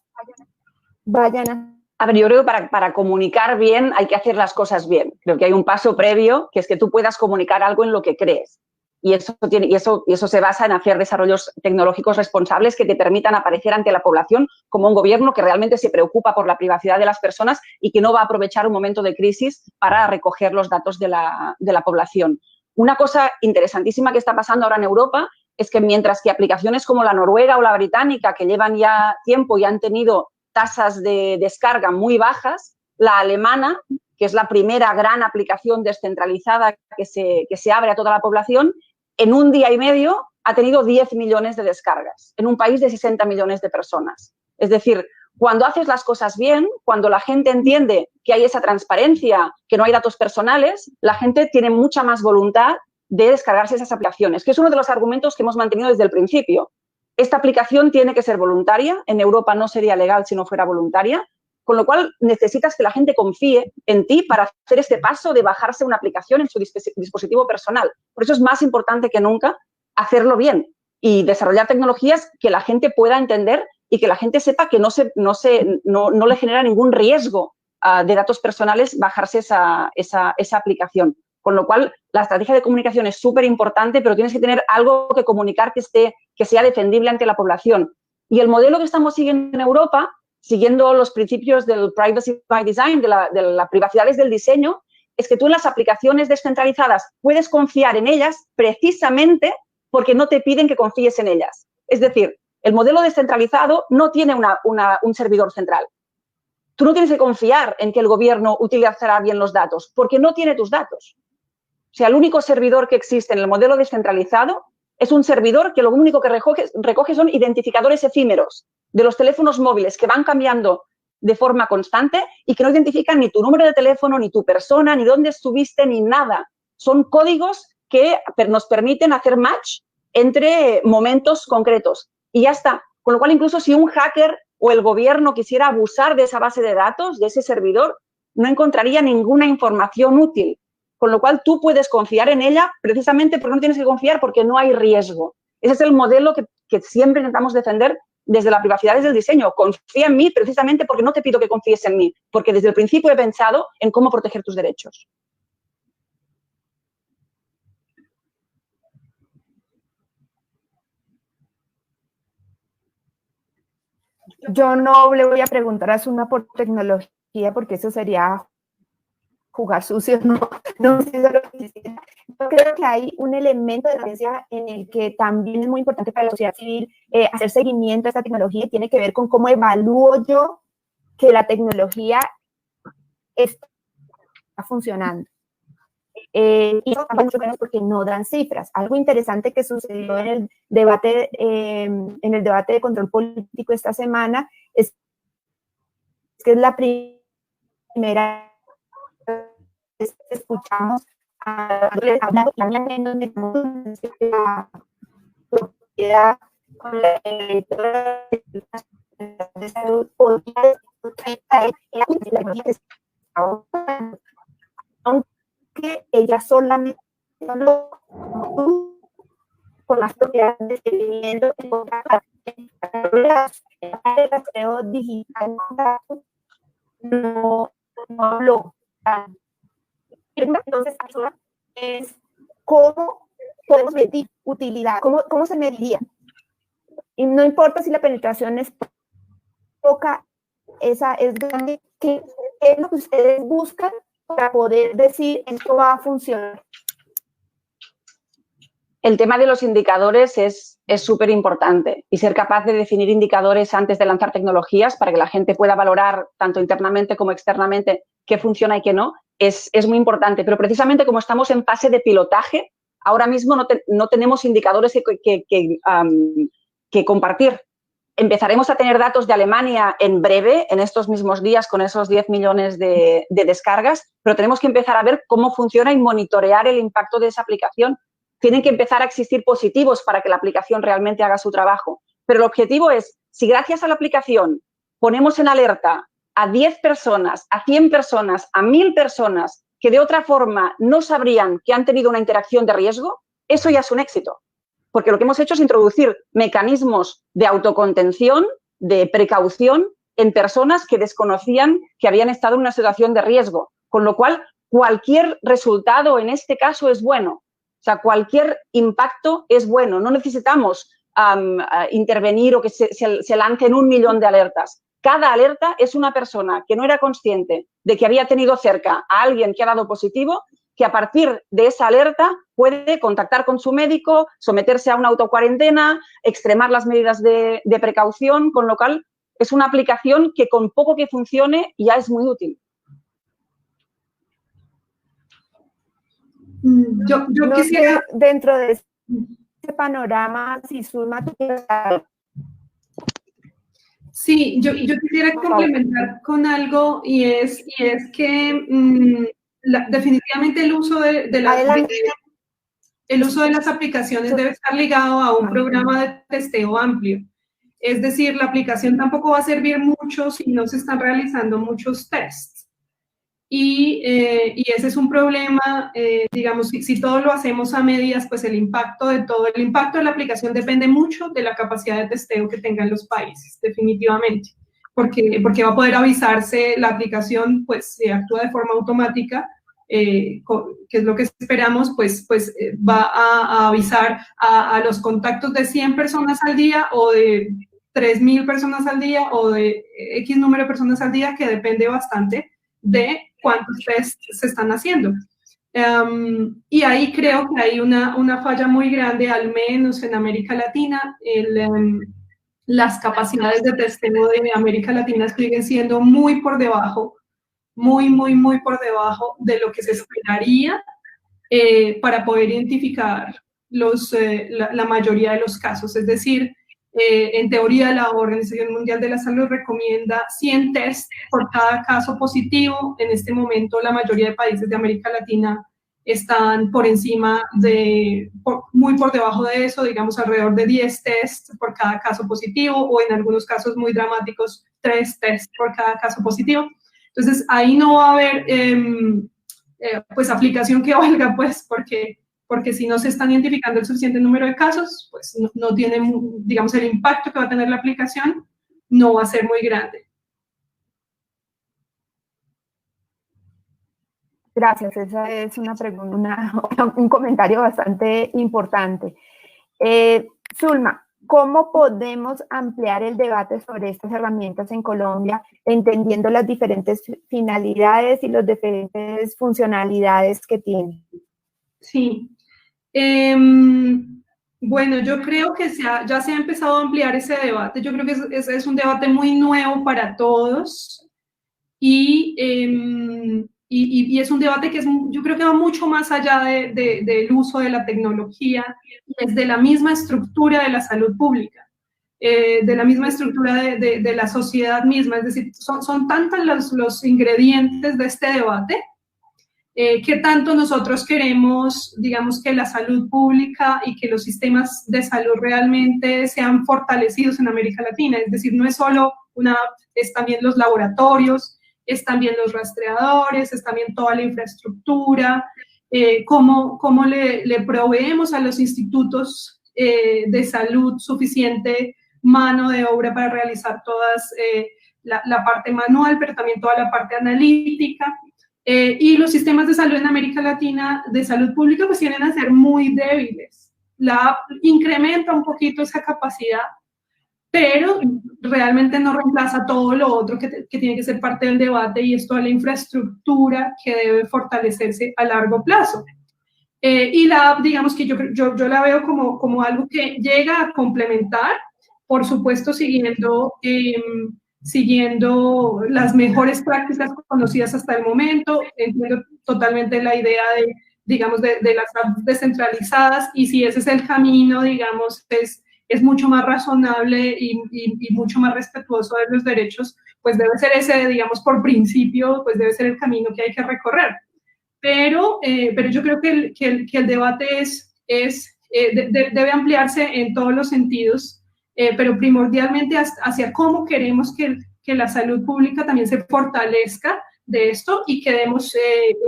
vayan a... A ver, yo creo que para comunicar bien hay que hacer las cosas bien. Creo que hay un paso previo, que es que tú puedas comunicar algo en lo que crees. Y eso se basa en hacer desarrollos tecnológicos responsables que te permitan aparecer ante la población como un gobierno que realmente se preocupa por la privacidad de las personas y que no va a aprovechar un momento de crisis para recoger los datos de la población. Una cosa interesantísima que está pasando ahora en Europa es que mientras que aplicaciones como la noruega o la británica, que llevan ya tiempo y han tenido tasas de descarga muy bajas, la alemana, que es la primera gran aplicación descentralizada que se abre a toda la población, en un día y medio ha tenido 10 millones de descargas en un país de 60 millones de personas. Es decir, cuando haces las cosas bien, cuando la gente entiende que hay esa transparencia, que no hay datos personales, la gente tiene mucha más voluntad de descargarse esas aplicaciones, que es uno de los argumentos que hemos mantenido desde el principio. Esta aplicación tiene que ser voluntaria. En Europa no sería legal si no fuera voluntaria, con lo cual necesitas que la gente confíe en ti para hacer este paso de bajarse una aplicación en su dispositivo personal. Por eso es más importante que nunca hacerlo bien y desarrollar tecnologías que la gente pueda entender y que la gente sepa que no le genera ningún riesgo de datos personales bajarse esa aplicación. Con lo cual, la estrategia de comunicación es súper importante, pero tienes que tener algo que comunicar que sea defendible ante la población. Y el modelo que estamos siguiendo en Europa, siguiendo los principios del privacy by design, de la privacidad desde el diseño, es que tú en las aplicaciones descentralizadas puedes confiar en ellas precisamente porque no te piden que confíes en ellas. Es decir, el modelo descentralizado no tiene un servidor central. Tú no tienes que confiar en que el gobierno utilizará bien los datos porque no tiene tus datos. O sea, el único servidor que existe en el modelo descentralizado es un servidor que lo único que recoge son identificadores efímeros de los teléfonos móviles que van cambiando de forma constante y que no identifican ni tu número de teléfono, ni tu persona, ni dónde estuviste, ni nada. Son códigos que nos permiten hacer match entre momentos concretos. Y ya está. Con lo cual, incluso si un hacker o el gobierno quisiera abusar de esa base de datos, de ese servidor, no encontraría ninguna información útil. Con lo cual, tú puedes confiar en ella precisamente porque no tienes que confiar porque no hay riesgo. Ese es el modelo que siempre intentamos defender desde la privacidad, desde el diseño. Confía en mí precisamente porque no te pido que confíes en mí, porque desde el principio he pensado en cómo proteger tus derechos. Yo no le voy a preguntar a Suma por tecnología porque eso sería jugar sucio, no sé lo que quisiera. Yo creo que hay un elemento de la ciencia en el que también es muy importante para la sociedad civil hacer seguimiento a esta tecnología y tiene que ver con cómo evalúo yo que la tecnología está funcionando. Y eso también mucho menos porque no dan cifras. Algo interesante que sucedió en el debate de control político esta semana es que es la primera vez que escuchamos hablando de la propiedad con la de salud aunque ella solamente con las propiedades de viviendo en rastreo digital no habló. Entonces, es cómo podemos medir utilidad, cómo se mediría. Y no importa si la penetración es poca, esa es grande, ¿qué es lo que ustedes buscan para poder decir esto va a funcionar? El tema de los indicadores es súper importante y ser capaz de definir indicadores antes de lanzar tecnologías para que la gente pueda valorar tanto internamente como externamente qué funciona y qué no, es muy importante. Pero precisamente como estamos en fase de pilotaje, ahora mismo no tenemos indicadores que compartir. Empezaremos a tener datos de Alemania en breve, en estos mismos días, con esos 10 millones de descargas, pero tenemos que empezar a ver cómo funciona y monitorear el impacto de esa aplicación. Tienen que empezar a existir positivos para que la aplicación realmente haga su trabajo. Pero el objetivo es, si gracias a la aplicación ponemos en alerta a 10 personas, a 100 personas, a 1000 personas que de otra forma no sabrían que han tenido una interacción de riesgo, eso ya es un éxito. Porque lo que hemos hecho es introducir mecanismos de autocontención, de precaución en personas que desconocían que habían estado en una situación de riesgo. Con lo cual, cualquier resultado en este caso es bueno. O sea, cualquier impacto es bueno. No necesitamos intervenir o que se lancen 1 millón de alertas. Cada alerta es una persona que no era consciente de que había tenido cerca a alguien que ha dado positivo, que a partir de esa alerta puede contactar con su médico, someterse a una autocuarentena, extremar las medidas de precaución, con lo cual es una aplicación que con poco que funcione ya es muy útil. Yo no quisiera... sé, dentro de este panorama, si Zulma tuviera... Sí, yo quisiera complementar con algo y es que definitivamente el uso de las aplicaciones debe estar ligado a un programa de testeo amplio. Es decir, la aplicación tampoco va a servir mucho si no se están realizando muchos tests. Y ese es un problema, digamos, si todo lo hacemos a medias, pues el impacto de la aplicación depende mucho de la capacidad de testeo que tengan los países, definitivamente, porque va a poder avisarse la aplicación, pues si actúa de forma automática, que es lo que esperamos, pues va a avisar a los contactos de 100 personas al día o de 3.000 personas al día o de X número de personas al día, que depende bastante de cuántos tests se están haciendo. Y ahí creo que hay una falla muy grande, al menos en América Latina. Las capacidades de testeo de América Latina siguen siendo muy por debajo, muy por debajo de lo que se esperaría para poder identificar la mayoría de los casos. Es decir, en teoría, la Organización Mundial de la Salud recomienda 100 tests por cada caso positivo. En este momento, la mayoría de países de América Latina están por encima muy por debajo de eso, digamos alrededor de 10 tests por cada caso positivo, o en algunos casos muy dramáticos, 3 tests por cada caso positivo. Entonces, ahí no va a haber pues aplicación que valga, pues, porque porque si no se están identificando el suficiente número de casos, pues no tiene, digamos, el impacto que va a tener la aplicación no va a ser muy grande. Gracias, esa es una pregunta, un comentario bastante importante. Zulma, ¿cómo podemos ampliar el debate sobre estas herramientas en Colombia, entendiendo las diferentes finalidades y las diferentes funcionalidades que tienen? Sí. Bueno, yo creo que ya se ha empezado a ampliar ese debate. Yo creo que es un debate muy nuevo para todos y es un debate que yo creo que va mucho más allá del uso de la tecnología, es de la misma estructura de la salud pública, de la misma estructura de la sociedad misma. Es decir, son tantos los ingredientes de este debate. ¿Qué tanto nosotros queremos, digamos, que la salud pública y que los sistemas de salud realmente sean fortalecidos en América Latina? Es decir, no es solo es también los laboratorios, es también los rastreadores, es también toda la infraestructura, cómo le proveemos a los institutos de salud suficiente mano de obra para realizar todas la parte manual, pero también toda la parte analítica. Y los sistemas de salud en América Latina, de salud pública, pues tienden a ser muy débiles. La app incrementa un poquito esa capacidad, pero realmente no reemplaza todo lo otro que tiene que ser parte del debate, y es toda la infraestructura que debe fortalecerse a largo plazo. Y la app, digamos que yo la veo como algo que llega a complementar, por supuesto, siguiendo las mejores prácticas conocidas hasta el momento. Entiendo totalmente la idea de las apps descentralizadas, y si ese es el camino, digamos, es mucho más razonable y mucho más respetuoso de los derechos, pues debe ser ese, digamos, por principio, pues debe ser el camino que hay que recorrer. Pero yo creo que el debate debe ampliarse en todos los sentidos, pero primordialmente hacia cómo queremos que la salud pública también se fortalezca de esto y quedemos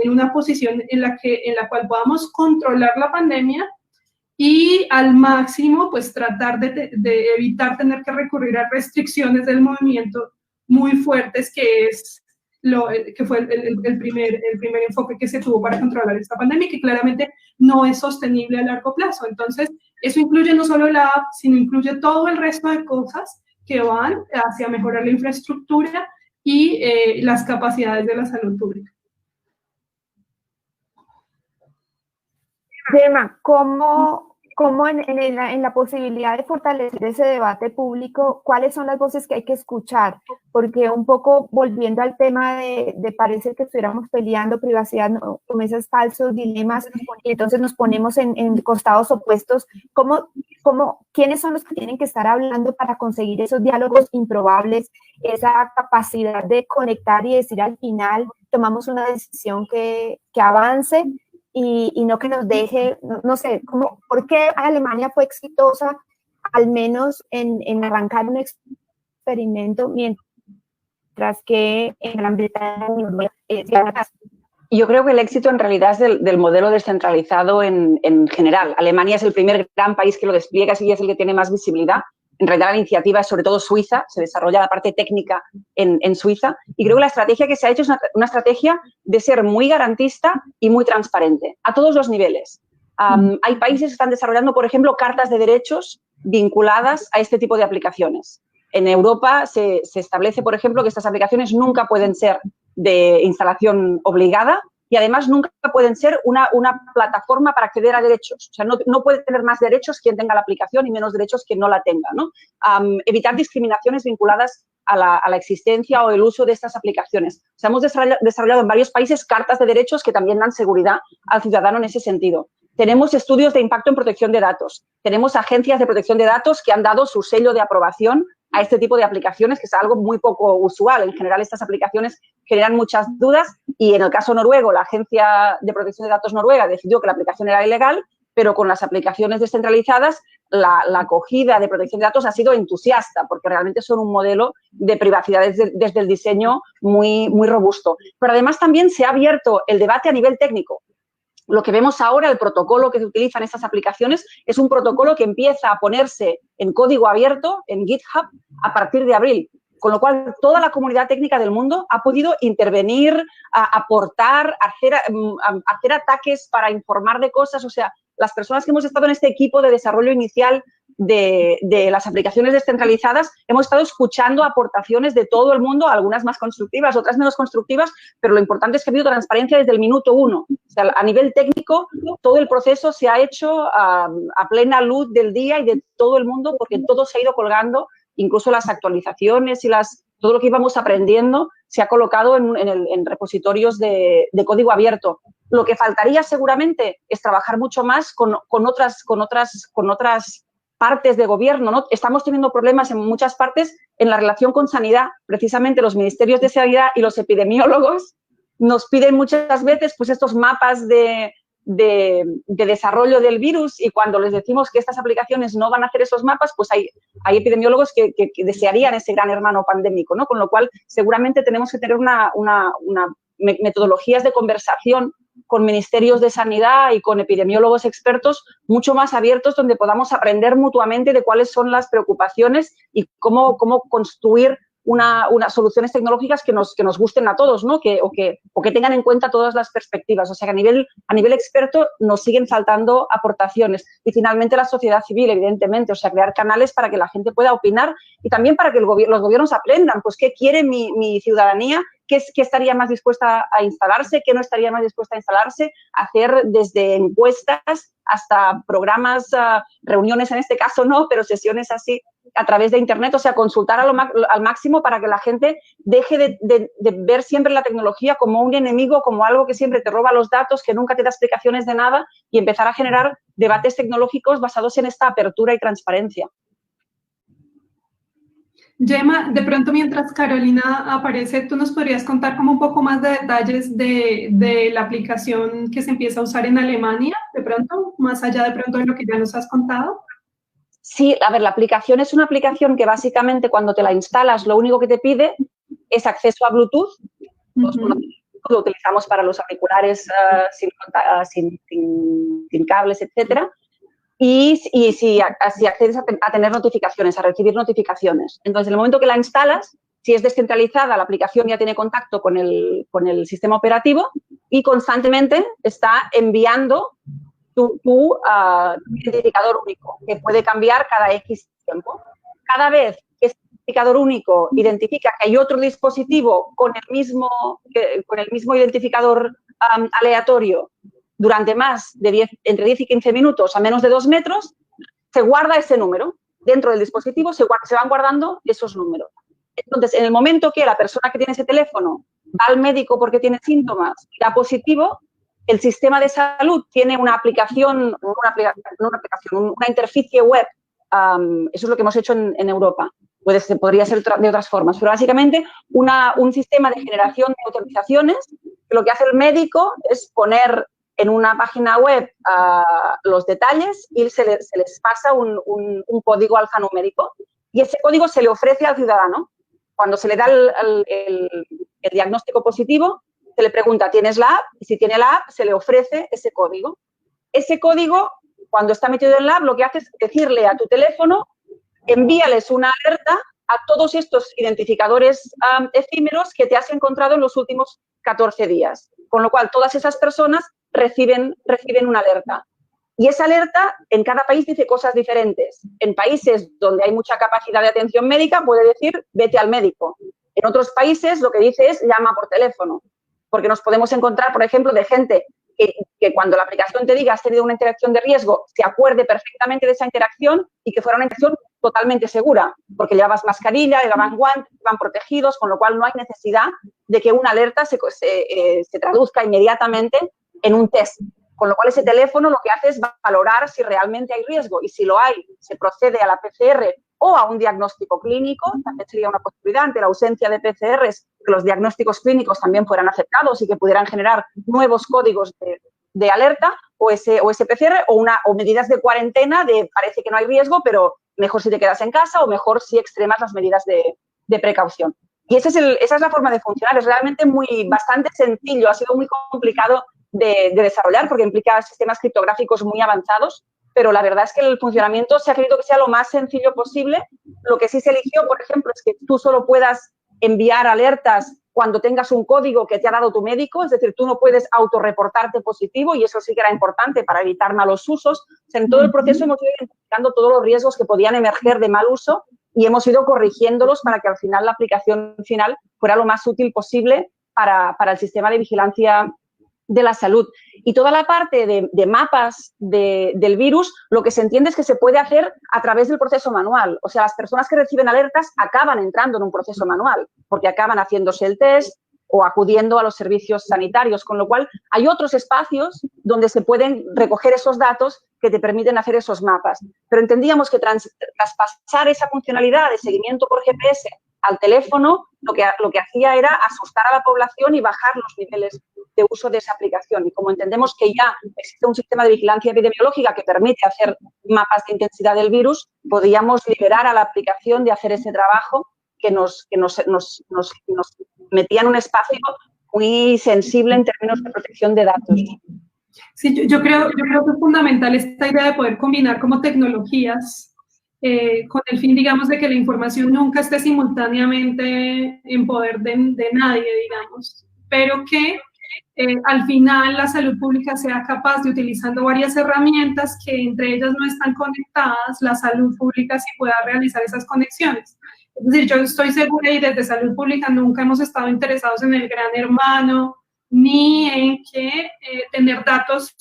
en una posición en la cual podamos controlar la pandemia y al máximo pues tratar de evitar tener que recurrir a restricciones del movimiento muy fuertes, que fue el primer enfoque que se tuvo para controlar esta pandemia, que claramente no es sostenible a largo plazo. Entonces, eso incluye no solo la app, sino incluye todo el resto de cosas que van hacia mejorar la infraestructura y las capacidades de la salud pública. Gemma, ¿cómo en la posibilidad de fortalecer ese debate público, cuáles son las voces que hay que escuchar? Porque un poco volviendo al tema de parece que estuviéramos peleando privacidad, promesas, falsos, dilemas, y entonces nos ponemos en costados opuestos. ¿Quiénes son los que tienen que estar hablando para conseguir esos diálogos improbables, esa capacidad de conectar y decir al final tomamos una decisión que avance? Y no que nos deje, no sé, ¿por qué Alemania fue exitosa, al menos en arrancar un experimento, mientras que en Gran Bretaña Yo creo que el éxito en realidad es del modelo descentralizado en general. Alemania es el primer gran país que lo despliega, y es el que tiene más visibilidad. En realidad la iniciativa es sobre todo suiza, se desarrolla la parte técnica en Suiza, y creo que la estrategia que se ha hecho es una estrategia de ser muy garantista y muy transparente a todos los niveles. Hay países que están desarrollando, por ejemplo, cartas de derechos vinculadas a este tipo de aplicaciones. En Europa se establece, por ejemplo, que estas aplicaciones nunca pueden ser de instalación obligada, y además nunca pueden ser una plataforma para acceder a derechos. O sea, no puede tener más derechos quien tenga la aplicación y menos derechos quien no la tenga, ¿no? Evitar discriminaciones vinculadas a la existencia o el uso de estas aplicaciones. O sea, hemos desarrollado en varios países cartas de derechos que también dan seguridad al ciudadano en ese sentido. Tenemos estudios de impacto en protección de datos. Tenemos agencias de protección de datos que han dado su sello de aprobación a este tipo de aplicaciones, que es algo muy poco usual. En general, estas aplicaciones generan muchas dudas, y en el caso noruego, la Agencia de Protección de Datos noruega decidió que la aplicación era ilegal, pero con las aplicaciones descentralizadas la acogida de protección de datos ha sido entusiasta, porque realmente son un modelo de privacidad desde el diseño muy, muy robusto. Pero además también se ha abierto el debate a nivel técnico. lo que vemos ahora, el protocolo que se utiliza en estas aplicaciones, es un protocolo que empieza a ponerse en código abierto, en GitHub, a partir de abril. Con lo cual, toda la comunidad técnica del mundo ha podido intervenir, aportar, hacer ataques para informar de cosas. O sea, las personas que hemos estado en este equipo de desarrollo inicial de las aplicaciones descentralizadas, hemos estado escuchando aportaciones de todo el mundo, algunas más constructivas, otras menos constructivas, pero lo importante es que ha habido transparencia desde el minuto 1. O sea, a nivel técnico, todo el proceso se ha hecho a plena luz del día y de todo el mundo, porque todo se ha ido colgando. Incluso las actualizaciones y todo lo que íbamos aprendiendo se ha colocado en repositorios de código abierto. Lo que faltaría seguramente es trabajar mucho más con otras partes de gobierno, ¿no? Estamos teniendo problemas en muchas partes en la relación con sanidad. Precisamente los ministerios de sanidad y los epidemiólogos nos piden muchas veces pues, estos mapas de desarrollo del virus, y cuando les decimos que estas aplicaciones no van a hacer esos mapas, pues hay epidemiólogos que desearían ese gran hermano pandémico, ¿no? Con lo cual, seguramente tenemos que tener metodologías de conversación con ministerios de sanidad y con epidemiólogos expertos mucho más abiertos, donde podamos aprender mutuamente de cuáles son las preocupaciones y cómo construir unas soluciones tecnológicas que nos gusten a todos, ¿no? O que tengan en cuenta todas las perspectivas. O sea, que a nivel experto nos siguen faltando aportaciones. Y finalmente la sociedad civil, evidentemente, o sea, crear canales para que la gente pueda opinar y también para que los gobiernos aprendan, pues, qué quiere mi ciudadanía, qué estaría más dispuesta a instalarse, qué no estaría más dispuesta a instalarse, hacer desde encuestas hasta programas, reuniones en este caso no, pero sesiones así a través de Internet, o sea, consultar al máximo para que la gente deje de ver siempre la tecnología como un enemigo, como algo que siempre te roba los datos, que nunca te da explicaciones de nada, y empezar a generar debates tecnológicos basados en esta apertura y transparencia. Gemma, de pronto mientras Carolina aparece, ¿tú nos podrías contar como un poco más de detalles de la aplicación que se empieza a usar en Alemania, de pronto, más allá de pronto de lo que ya nos has contado? Sí, a ver, la aplicación es una aplicación que básicamente cuando te la instalas lo único que te pide es acceso a Bluetooth. Lo utilizamos para los auriculares sin cables, etcétera. Y si accedes a tener notificaciones, a recibir notificaciones. Entonces, en el momento que la instalas, si es descentralizada, la aplicación ya tiene contacto con el sistema operativo y constantemente está enviando tu identificador único, que puede cambiar cada X tiempo. Cada vez que ese identificador único identifica que hay otro dispositivo con el mismo identificador aleatorio durante entre 10 y 15 minutos a menos de 2 metros, se guarda ese número. Dentro del dispositivo se van guardando esos números. Entonces, en el momento que la persona que tiene ese teléfono va al médico porque tiene síntomas y da positivo, el sistema de salud tiene una interficie web. Eso es lo que hemos hecho en Europa. Podría ser de otras formas, pero básicamente un sistema de generación de autorizaciones, que lo que hace el médico es poner en una página web los detalles y se les pasa un código alfanumérico, y ese código se le ofrece al ciudadano. Cuando se le da el diagnóstico positivo, se le pregunta, ¿tienes la app? Y si tiene la app, se le ofrece ese código. Ese código, cuando está metido en la app, lo que hace es decirle a tu teléfono, envíales una alerta a todos estos identificadores efímeros que te has encontrado en los últimos 14 días. Con lo cual, todas esas personas reciben una alerta. Y esa alerta en cada país dice cosas diferentes. En países donde hay mucha capacidad de atención médica puede decir, vete al médico. En otros países lo que dice es, llama por teléfono. Porque nos podemos encontrar, por ejemplo, de gente que cuando la aplicación te diga has tenido una interacción de riesgo, se acuerde perfectamente de esa interacción y que fuera una interacción totalmente segura, porque llevabas mascarilla, llevaban guantes, iban protegidos, con lo cual no hay necesidad de que una alerta se traduzca inmediatamente en un test. Con lo cual, ese teléfono lo que hace es valorar si realmente hay riesgo, y si lo hay, se procede a la PCR o a un diagnóstico clínico. También sería una posibilidad, ante la ausencia de PCRs, que los diagnósticos clínicos también fueran aceptados y que pudieran generar nuevos códigos de alerta, o ese PCR, o medidas de cuarentena parece que no hay riesgo, pero mejor si te quedas en casa, o mejor si extremas las medidas de precaución. Y esa es la forma de funcionar. Es realmente bastante sencillo. Ha sido muy complicado de desarrollar porque implica sistemas criptográficos muy avanzados, pero la verdad es que el funcionamiento se ha querido que sea lo más sencillo posible. Lo que sí se eligió, por ejemplo, es que tú solo puedas enviar alertas cuando tengas un código que te ha dado tu médico, es decir, tú no puedes autorreportarte positivo y eso sí que era importante para evitar malos usos. O sea, en todo el proceso hemos ido identificando todos los riesgos que podían emerger de mal uso y hemos ido corrigiéndolos para que al final la aplicación final fuera lo más útil posible para el sistema de vigilancia de la salud. Y toda la parte de mapas del virus, lo que se entiende es que se puede hacer a través del proceso manual. O sea, las personas que reciben alertas acaban entrando en un proceso manual porque acaban haciéndose el test o acudiendo a los servicios sanitarios, con lo cual hay otros espacios donde se pueden recoger esos datos que te permiten hacer esos mapas. Pero entendíamos que traspasar esa funcionalidad de seguimiento por GPS al teléfono lo que hacía era asustar a la población y bajar los niveles de uso de esa aplicación. Y como entendemos que ya existe un sistema de vigilancia epidemiológica que permite hacer mapas de intensidad del virus, podíamos liberar a la aplicación de hacer ese trabajo que nos metía en un espacio muy sensible en términos de protección de datos. Sí, yo creo que es fundamental esta idea de poder combinar como tecnologías con el fin, digamos, de que la información nunca esté simultáneamente en poder de nadie, digamos, pero que al final la salud pública sea capaz de, utilizando varias herramientas que entre ellas no están conectadas, la salud pública sí pueda realizar esas conexiones. Es decir, yo estoy segura y desde salud pública nunca hemos estado interesados en el gran hermano, ni en que tener datos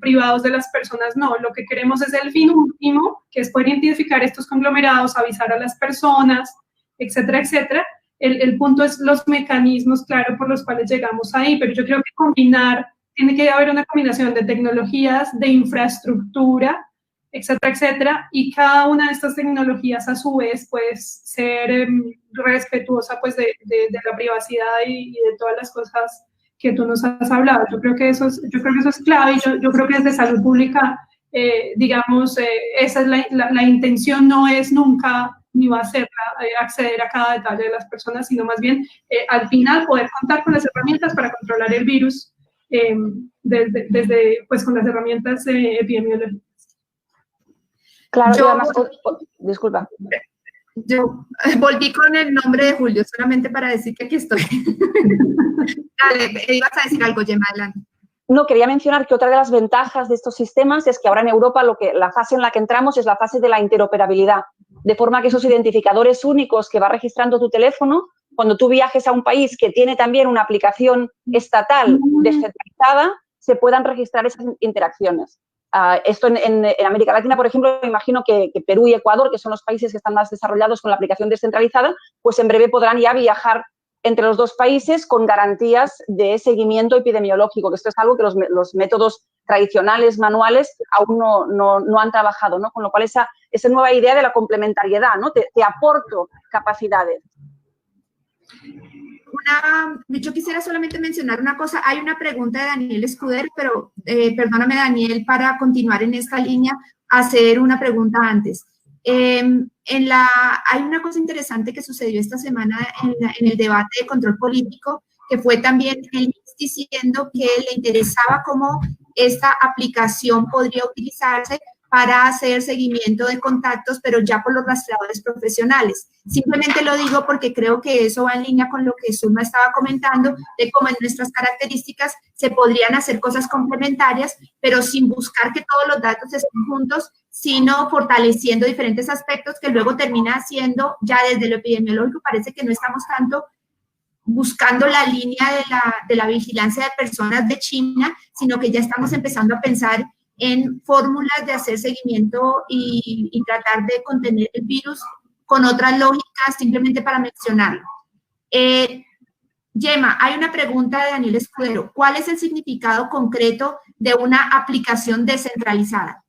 privados de las personas, no. Lo que queremos es el fin último, que es poder identificar estos conglomerados, avisar a las personas, etcétera, etcétera. El punto es los mecanismos, claro, por los cuales llegamos ahí, pero yo creo que tiene que haber una combinación de tecnologías, de infraestructura, etcétera, etcétera, y cada una de estas tecnologías a su vez pues ser respetuosa pues de la privacidad y de todas las cosas que tú nos has hablado. Yo creo que eso es clave y yo creo que desde salud pública, digamos, esa es la intención, no es nunca ni va a ser acceder a cada detalle de las personas, sino más bien al final poder contar con las herramientas para controlar el virus desde pues con las herramientas epidemiológicas. Claro, y además, disculpa. Yo volví con el nombre de Julio solamente para decir que aquí estoy. Dale, ibas a decir algo, Gemma, adelante. No, quería mencionar que otra de las ventajas de estos sistemas es que ahora en Europa la fase en la que entramos es la fase de la interoperabilidad, de forma que esos identificadores únicos que va registrando tu teléfono, cuando tú viajes a un país que tiene también una aplicación estatal descentralizada, se puedan registrar esas interacciones. Esto en América Latina, por ejemplo, me imagino que Perú y Ecuador, que son los países que están más desarrollados con la aplicación descentralizada, pues en breve podrán ya viajar entre los dos países con garantías de seguimiento epidemiológico, que esto es algo que los métodos tradicionales, manuales, aún no han trabajado, ¿no? Con lo cual esa nueva idea de la complementariedad, ¿no? Te aporto capacidades. Yo quisiera solamente mencionar una cosa. Hay una pregunta de Daniel Escudero, pero perdóname, Daniel, para continuar en esta línea, hacer una pregunta antes. Hay una cosa interesante que sucedió esta semana en el debate de control político, que fue también él diciendo que le interesaba cómo esta aplicación podría utilizarse para hacer seguimiento de contactos, pero ya por los rastreadores profesionales. Simplemente lo digo porque creo que eso va en línea con lo que Zulma estaba comentando, de cómo en nuestras características se podrían hacer cosas complementarias, pero sin buscar que todos los datos estén juntos, sino fortaleciendo diferentes aspectos que luego termina siendo, ya desde lo epidemiológico, parece que no estamos tanto buscando la línea de la vigilancia de personas de China, sino que ya estamos empezando a pensar en fórmulas de hacer seguimiento y tratar de contener el virus con otras lógicas, simplemente para mencionarlo. Gemma, hay una pregunta de Daniel Escudero. ¿Cuál es el significado concreto de una aplicación descentralizada?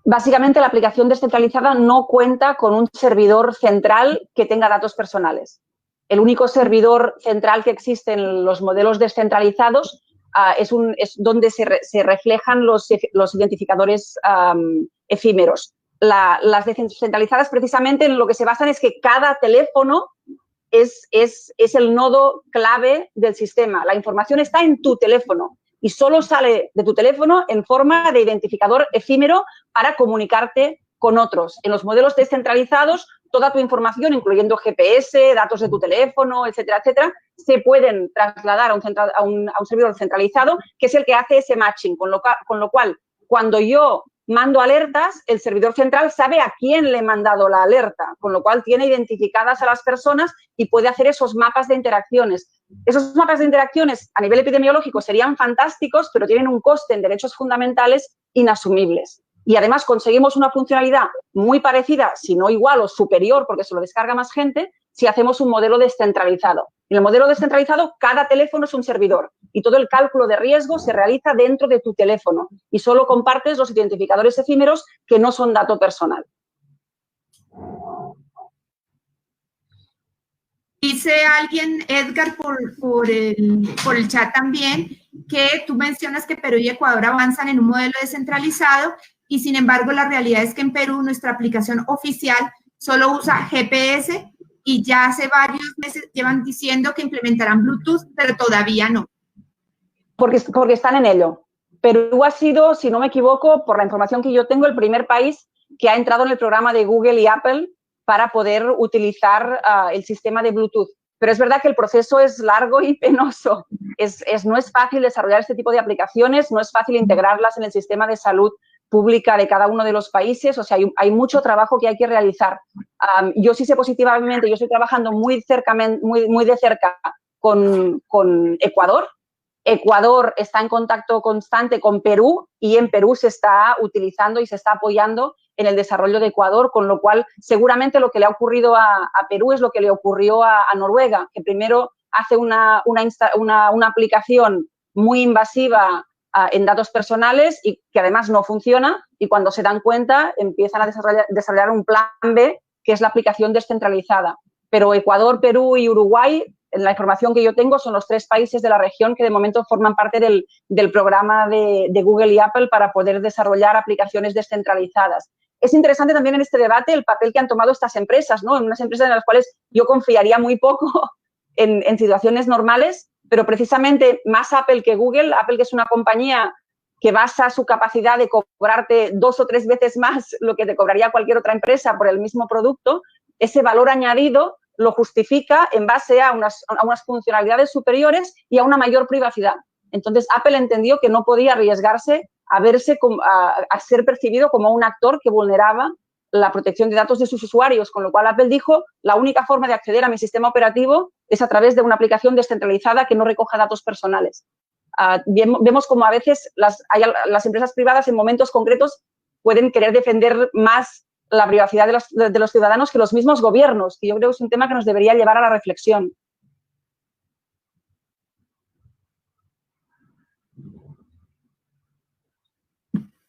Básicamente, la aplicación descentralizada no cuenta con un servidor central que tenga datos personales. El único servidor central que existe en los modelos descentralizados es donde se reflejan los identificadores efímeros. Las descentralizadas precisamente en lo que se basan es que cada teléfono es el nodo clave del sistema. La información está en tu teléfono y solo sale de tu teléfono en forma de identificador efímero para comunicarte con otros. En los modelos descentralizados, toda tu información, incluyendo GPS, datos de tu teléfono, etcétera, etcétera, se pueden trasladar a un servidor centralizado, que es el que hace ese matching, con lo cual, cuando yo mando alertas, el servidor central sabe a quién le he mandado la alerta, con lo cual tiene identificadas a las personas y puede hacer esos mapas de interacciones. Esos mapas de interacciones a nivel epidemiológico serían fantásticos, pero tienen un coste en derechos fundamentales inasumibles. Y además conseguimos una funcionalidad muy parecida, si no igual o superior, porque se lo descarga más gente, si hacemos un modelo descentralizado. En el modelo descentralizado, cada teléfono es un servidor y todo el cálculo de riesgo se realiza dentro de tu teléfono y solo compartes los identificadores efímeros que no son dato personal. Dice alguien, Edgar, por el chat también, que tú mencionas que Perú y Ecuador avanzan en un modelo descentralizado y, sin embargo, la realidad es que en Perú nuestra aplicación oficial solo usa GPS y ya hace varios meses llevan diciendo que implementarán Bluetooth, pero todavía no. Porque están en ello. Perú ha sido, si no me equivoco, por la información que yo tengo, el primer país que ha entrado en el programa de Google y Apple para poder utilizar el sistema de Bluetooth. Pero es verdad que el proceso es largo y penoso. No es fácil desarrollar este tipo de aplicaciones, no es fácil integrarlas en el sistema de salud pública de cada uno de los países. O sea, hay mucho trabajo que hay que realizar. Yo sí sé positivamente, yo estoy trabajando muy de cerca con Ecuador. Ecuador está en contacto constante con Perú y en Perú se está utilizando y se está apoyando en el desarrollo de Ecuador, con lo cual seguramente lo que le ha ocurrido a Perú es lo que le ocurrió a Noruega, que primero hace una aplicación muy invasiva en datos personales y que además no funciona, y cuando se dan cuenta empiezan a desarrollar un plan B, que es la aplicación descentralizada. Pero Ecuador, Perú y Uruguay, en la información que yo tengo, son los 3 países de la región que de momento forman parte del programa de Google y Apple para poder desarrollar aplicaciones descentralizadas. Es interesante también en este debate el papel que han tomado estas empresas, ¿no? En unas empresas en las cuales yo confiaría muy poco en situaciones normales, pero precisamente más Apple que Google. Apple, que es una compañía que basa su capacidad de cobrarte 2 o 3 veces más lo que te cobraría cualquier otra empresa por el mismo producto, ese valor añadido lo justifica en base a unas funcionalidades superiores y a una mayor privacidad. Entonces, Apple entendió que no podía arriesgarse a ser percibido como un actor que vulneraba la protección de datos de sus usuarios, con lo cual Apple dijo, la única forma de acceder a mi sistema operativo es a través de una aplicación descentralizada que no recoja datos personales. Vemos como a veces las empresas privadas en momentos concretos pueden querer defender más la privacidad de los ciudadanos que los mismos gobiernos, que yo creo que es un tema que nos debería llevar a la reflexión.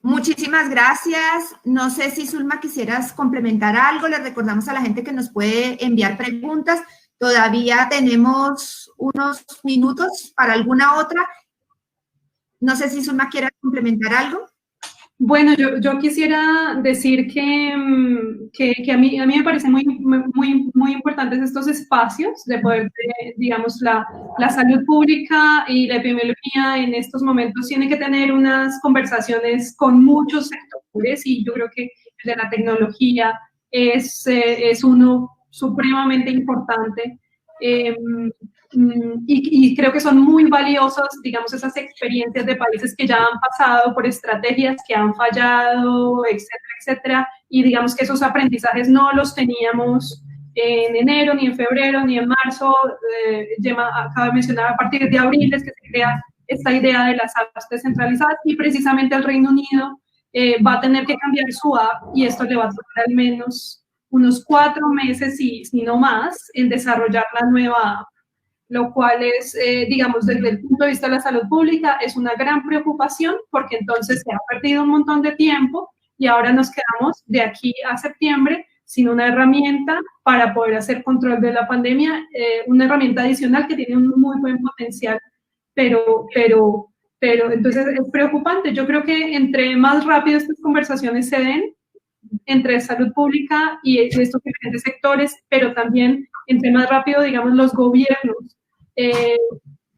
Muchísimas gracias. No sé si, Zulma, quisieras complementar algo. Les recordamos a la gente que nos puede enviar preguntas. Todavía tenemos unos minutos para alguna otra. No sé si, Zulma, quieras complementar algo. Bueno, yo quisiera decir que a mí me parecen muy importantes estos espacios de poder, digamos, la salud pública y la epidemiología en estos momentos tiene que tener unas conversaciones con muchos sectores, y yo creo que el de la tecnología es uno supremamente importante. Y creo que son muy valiosas, digamos, esas experiencias de países que ya han pasado por estrategias que han fallado, etcétera, etcétera, y digamos que esos aprendizajes no los teníamos en enero, ni en febrero, ni en marzo. Gemma acaba de mencionar, a partir de abril es que se crea esta idea de las apps descentralizadas, y precisamente el Reino Unido va a tener que cambiar su app, y esto le va a tomar al menos unos 4 meses, si no más, en desarrollar la nueva app, lo cual es, digamos, desde el punto de vista de la salud pública, es una gran preocupación, porque entonces se ha perdido un montón de tiempo y ahora nos quedamos de aquí a septiembre sin una herramienta para poder hacer control de la pandemia, una herramienta adicional que tiene un muy buen potencial, pero entonces es preocupante. Yo creo que entre más rápido estas conversaciones se den, entre salud pública y estos diferentes sectores, pero también entre más rápido, digamos, los gobiernos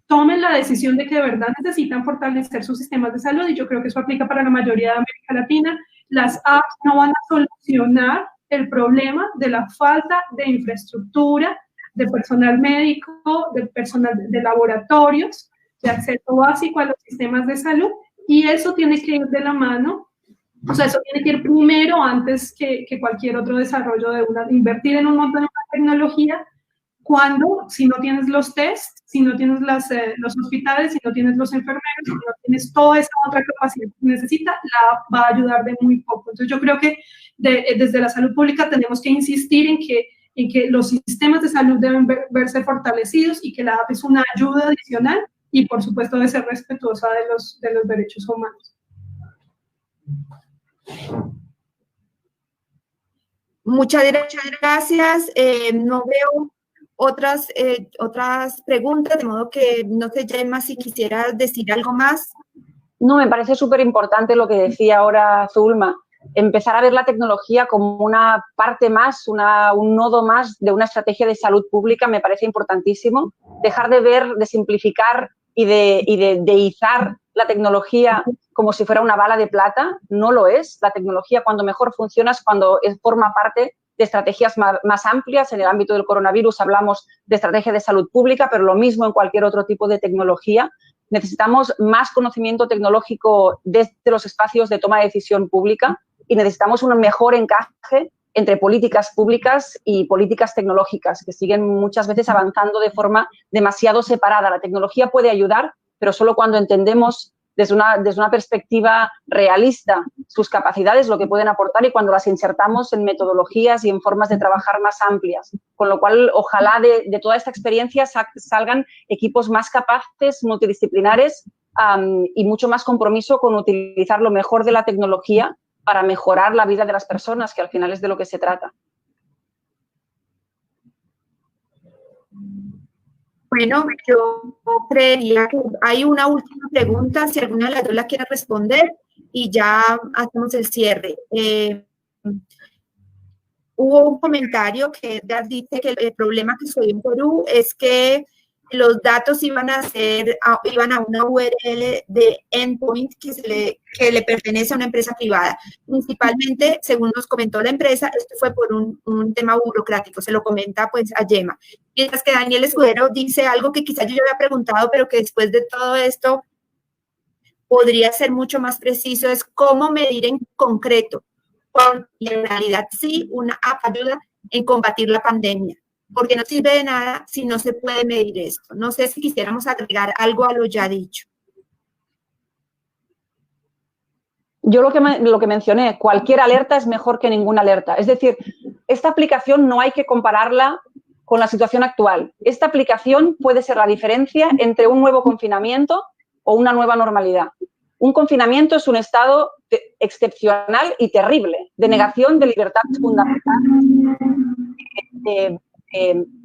tomen la decisión de que de verdad necesitan fortalecer sus sistemas de salud, y yo creo que eso aplica para la mayoría de América Latina. Las apps no van a solucionar el problema de la falta de infraestructura, de personal médico, de personal de laboratorios, de acceso básico a los sistemas de salud, y eso tiene que ir de la mano, o sea, eso tiene que ir primero antes que cualquier otro desarrollo de invertir en un montón de tecnología, cuando, si no tienes los tests, si no tienes los hospitales, si no tienes los enfermeros, si no tienes toda esa otra capacidad que necesita, la app va a ayudar de muy poco. Entonces yo creo que desde la salud pública tenemos que insistir en que los sistemas de salud deben verse fortalecidos y que la app es una ayuda adicional y, por supuesto, debe ser respetuosa de los derechos humanos. Muchas gracias. No veo otras preguntas, de modo que no sé, Gemma, si quisieras decir algo más. No, me parece súper importante lo que decía ahora Zulma. Empezar a ver la tecnología como una parte más, un nodo más de una estrategia de salud pública me parece importantísimo. Dejar de ver, de simplificar y de deizar la tecnología como si fuera una bala de plata. No lo es. La tecnología, cuando mejor funciona, es cuando forma parte de estrategias más amplias. En el ámbito del coronavirus hablamos de estrategia de salud pública, pero lo mismo en cualquier otro tipo de tecnología. Necesitamos más conocimiento tecnológico desde los espacios de toma de decisión pública y necesitamos un mejor encaje entre políticas públicas y políticas tecnológicas, que siguen muchas veces avanzando de forma demasiado separada. La tecnología puede ayudar, pero solo cuando entendemos desde una perspectiva realista sus capacidades, lo que pueden aportar, y cuando las insertamos en metodologías y en formas de trabajar más amplias. Con lo cual, ojalá de toda esta experiencia salgan equipos más capaces, multidisciplinares y mucho más compromiso con utilizar lo mejor de la tecnología para mejorar la vida de las personas, que al final es de lo que se trata. Bueno, yo creería que hay una última pregunta, si alguna de las dos la quiere responder, y ya hacemos el cierre. Hubo un comentario que Edgar dice que el problema que se ve en Perú es que los datos iban a una URL de endpoint que le pertenece a una empresa privada. Principalmente, según nos comentó la empresa, esto fue por un tema burocrático, se lo comenta pues a Gemma. Mientras que Daniel Escudero dice algo que quizás yo ya había preguntado, pero que después de todo esto podría ser mucho más preciso, es cómo medir en concreto, y en realidad sí, una app ayuda en combatir la pandemia. Porque no sirve de nada si no se puede medir esto. No sé si quisiéramos agregar algo a lo ya dicho. Yo lo que mencioné, cualquier alerta es mejor que ninguna alerta. Es decir, esta aplicación no hay que compararla con la situación actual. Esta aplicación puede ser la diferencia entre un nuevo confinamiento o una nueva normalidad. Un confinamiento es un estado excepcional y terrible, de negación de libertades fundamentales, de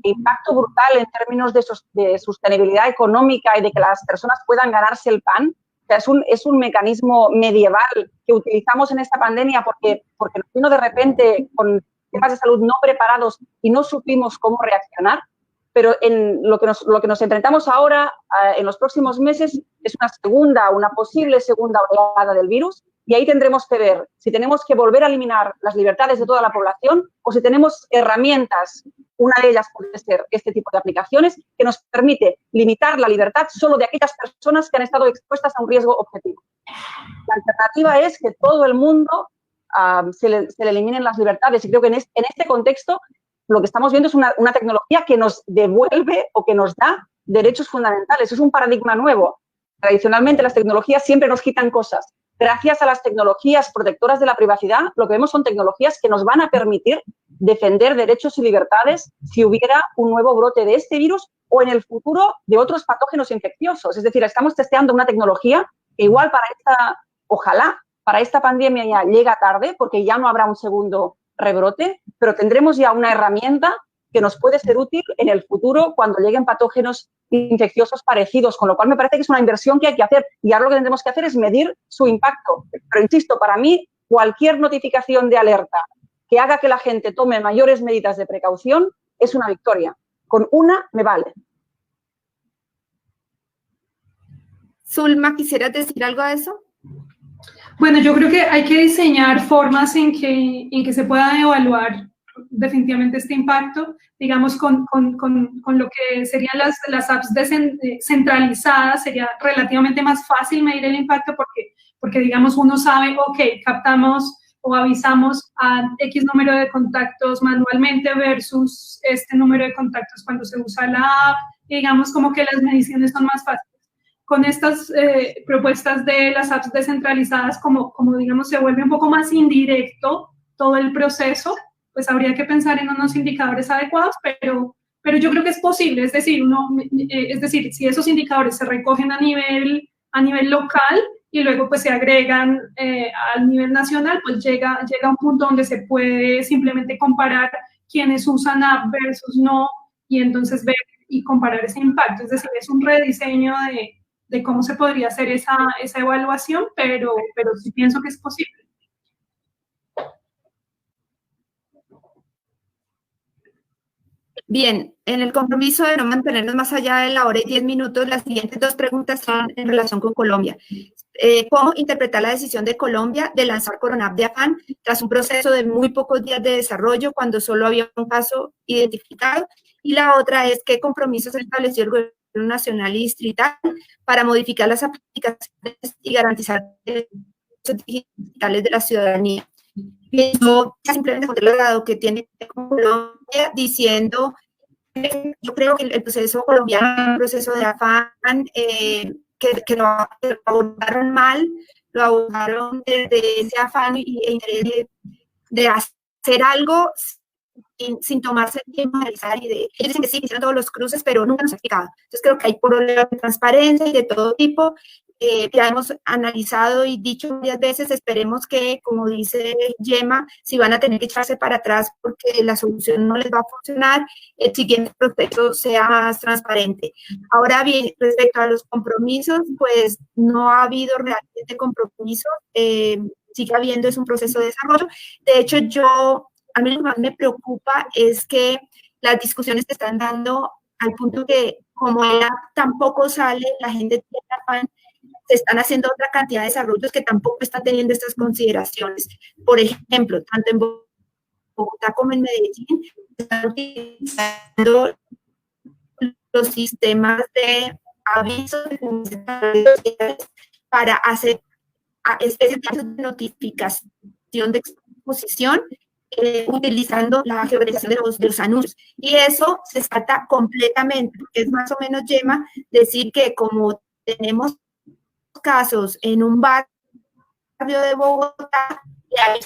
impacto brutal en términos de sostenibilidad económica y de que las personas puedan ganarse el pan. O sea, es un mecanismo medieval que utilizamos en esta pandemia porque nos vino de repente con temas de salud no preparados y no supimos cómo reaccionar. Pero en lo que nos enfrentamos ahora, en los próximos meses, es una posible segunda oleada del virus. Y ahí tendremos que ver si tenemos que volver a eliminar las libertades de toda la población o si tenemos herramientas. Una de ellas puede ser este tipo de aplicaciones que nos permite limitar la libertad solo de aquellas personas que han estado expuestas a un riesgo objetivo. La alternativa es que todo el mundo se le eliminen las libertades. Y creo que en este contexto lo que estamos viendo es una tecnología que nos devuelve o que nos da derechos fundamentales. Es un paradigma nuevo. Tradicionalmente las tecnologías siempre nos quitan cosas. Gracias a las tecnologías protectoras de la privacidad, lo que vemos son tecnologías que nos van a permitir defender derechos y libertades si hubiera un nuevo brote de este virus o en el futuro de otros patógenos infecciosos. Es decir, estamos testeando una tecnología que igual ojalá para esta pandemia ya llega tarde porque ya no habrá un segundo rebrote, pero tendremos ya una herramienta que nos puede ser útil en el futuro cuando lleguen patógenos infecciosos parecidos, con lo cual me parece que es una inversión que hay que hacer y ahora lo que tendremos que hacer es medir su impacto. Pero insisto, para mí cualquier notificación de alerta que haga que la gente tome mayores medidas de precaución es una victoria. Con una me vale. Zulma, ¿quisieras decir algo de eso? Bueno, yo creo que hay que diseñar formas en que se pueda evaluar definitivamente este impacto, digamos, con lo que serían las apps centralizadas, sería relativamente más fácil medir el impacto porque digamos, uno sabe, ok, captamos o avisamos a X número de contactos manualmente versus este número de contactos cuando se usa la app, y digamos como que las mediciones son más fáciles. Con estas propuestas de las apps descentralizadas, como digamos se vuelve un poco más indirecto todo el proceso, pues habría que pensar en unos indicadores adecuados, pero yo creo que es posible, es decir, si esos indicadores se recogen a nivel local y luego pues se agregan al nivel nacional, pues llega a un punto donde se puede simplemente comparar quienes usan app versus no, y entonces ver y comparar ese impacto, es decir, es un rediseño de cómo se podría hacer esa evaluación, pero sí pienso que es posible. Bien, en el compromiso de no mantenernos más allá de la hora y 10 minutos, las siguientes dos preguntas son en relación con Colombia. ¿Cómo interpretar la decisión de Colombia de lanzar Coronap de afán tras un proceso de muy pocos días de desarrollo cuando solo había un caso identificado? Y la otra es, ¿qué compromisos estableció el gobierno nacional y distrital para modificar las aplicaciones y garantizar los derechos digitales de la ciudadanía? Yo simplemente conté el grado que tiene Colombia diciendo, yo creo que el proceso colombiano es un proceso de afán que lo abordaron mal, lo abordaron desde ese afán y interés de hacer algo sin tomarse el tiempo de analizar y de, ellos dicen que sí, hicieron todos los cruces, pero nunca nos han explicado. Entonces creo que hay problemas de transparencia y de todo tipo. Ya hemos analizado y dicho varias veces, esperemos que, como dice Gemma, si van a tener que echarse para atrás porque la solución no les va a funcionar, el siguiente proceso sea más transparente. Ahora bien, respecto a los compromisos, pues no ha habido realmente compromisos, sigue habiendo, es un proceso de desarrollo. De hecho, a mí lo que más me preocupa es que las discusiones se están dando al punto que, como ella tampoco sale, la gente tiene afán, se están haciendo otra cantidad de desarrollos que tampoco están teniendo estas consideraciones. Por ejemplo, tanto en Bogotá como en Medellín, se están utilizando los sistemas de avisos para hacer especies de notificación de exposición, utilizando la geolocalización de los anuncios. Y eso se descarta completamente, porque es más o menos, Gemma, decir que como tenemos casos en un barrio de Bogotá, y hay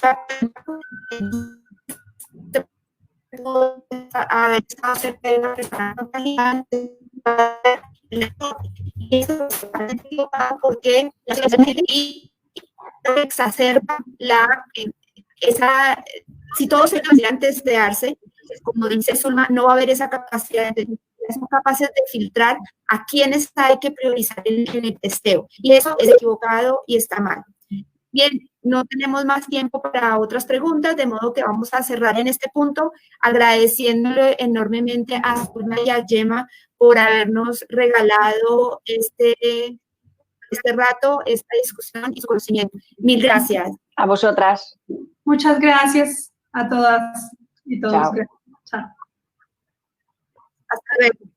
haber estado cerca de una persona contagiante, y eso es equivocado porque la situación exacerba si todos se consideran testearse, como dice Zulma, no va a haber esa capacidad de son capaces de filtrar a quienes hay que priorizar en el testeo. Y eso es equivocado y está mal. Bien, no tenemos más tiempo para otras preguntas, de modo que vamos a cerrar en este punto, agradeciéndole enormemente a Zulma y a Gemma por habernos regalado este rato, esta discusión y su conocimiento. Mil gracias. A vosotras. Muchas gracias a todas y todos. Chao. Chao. Hasta luego.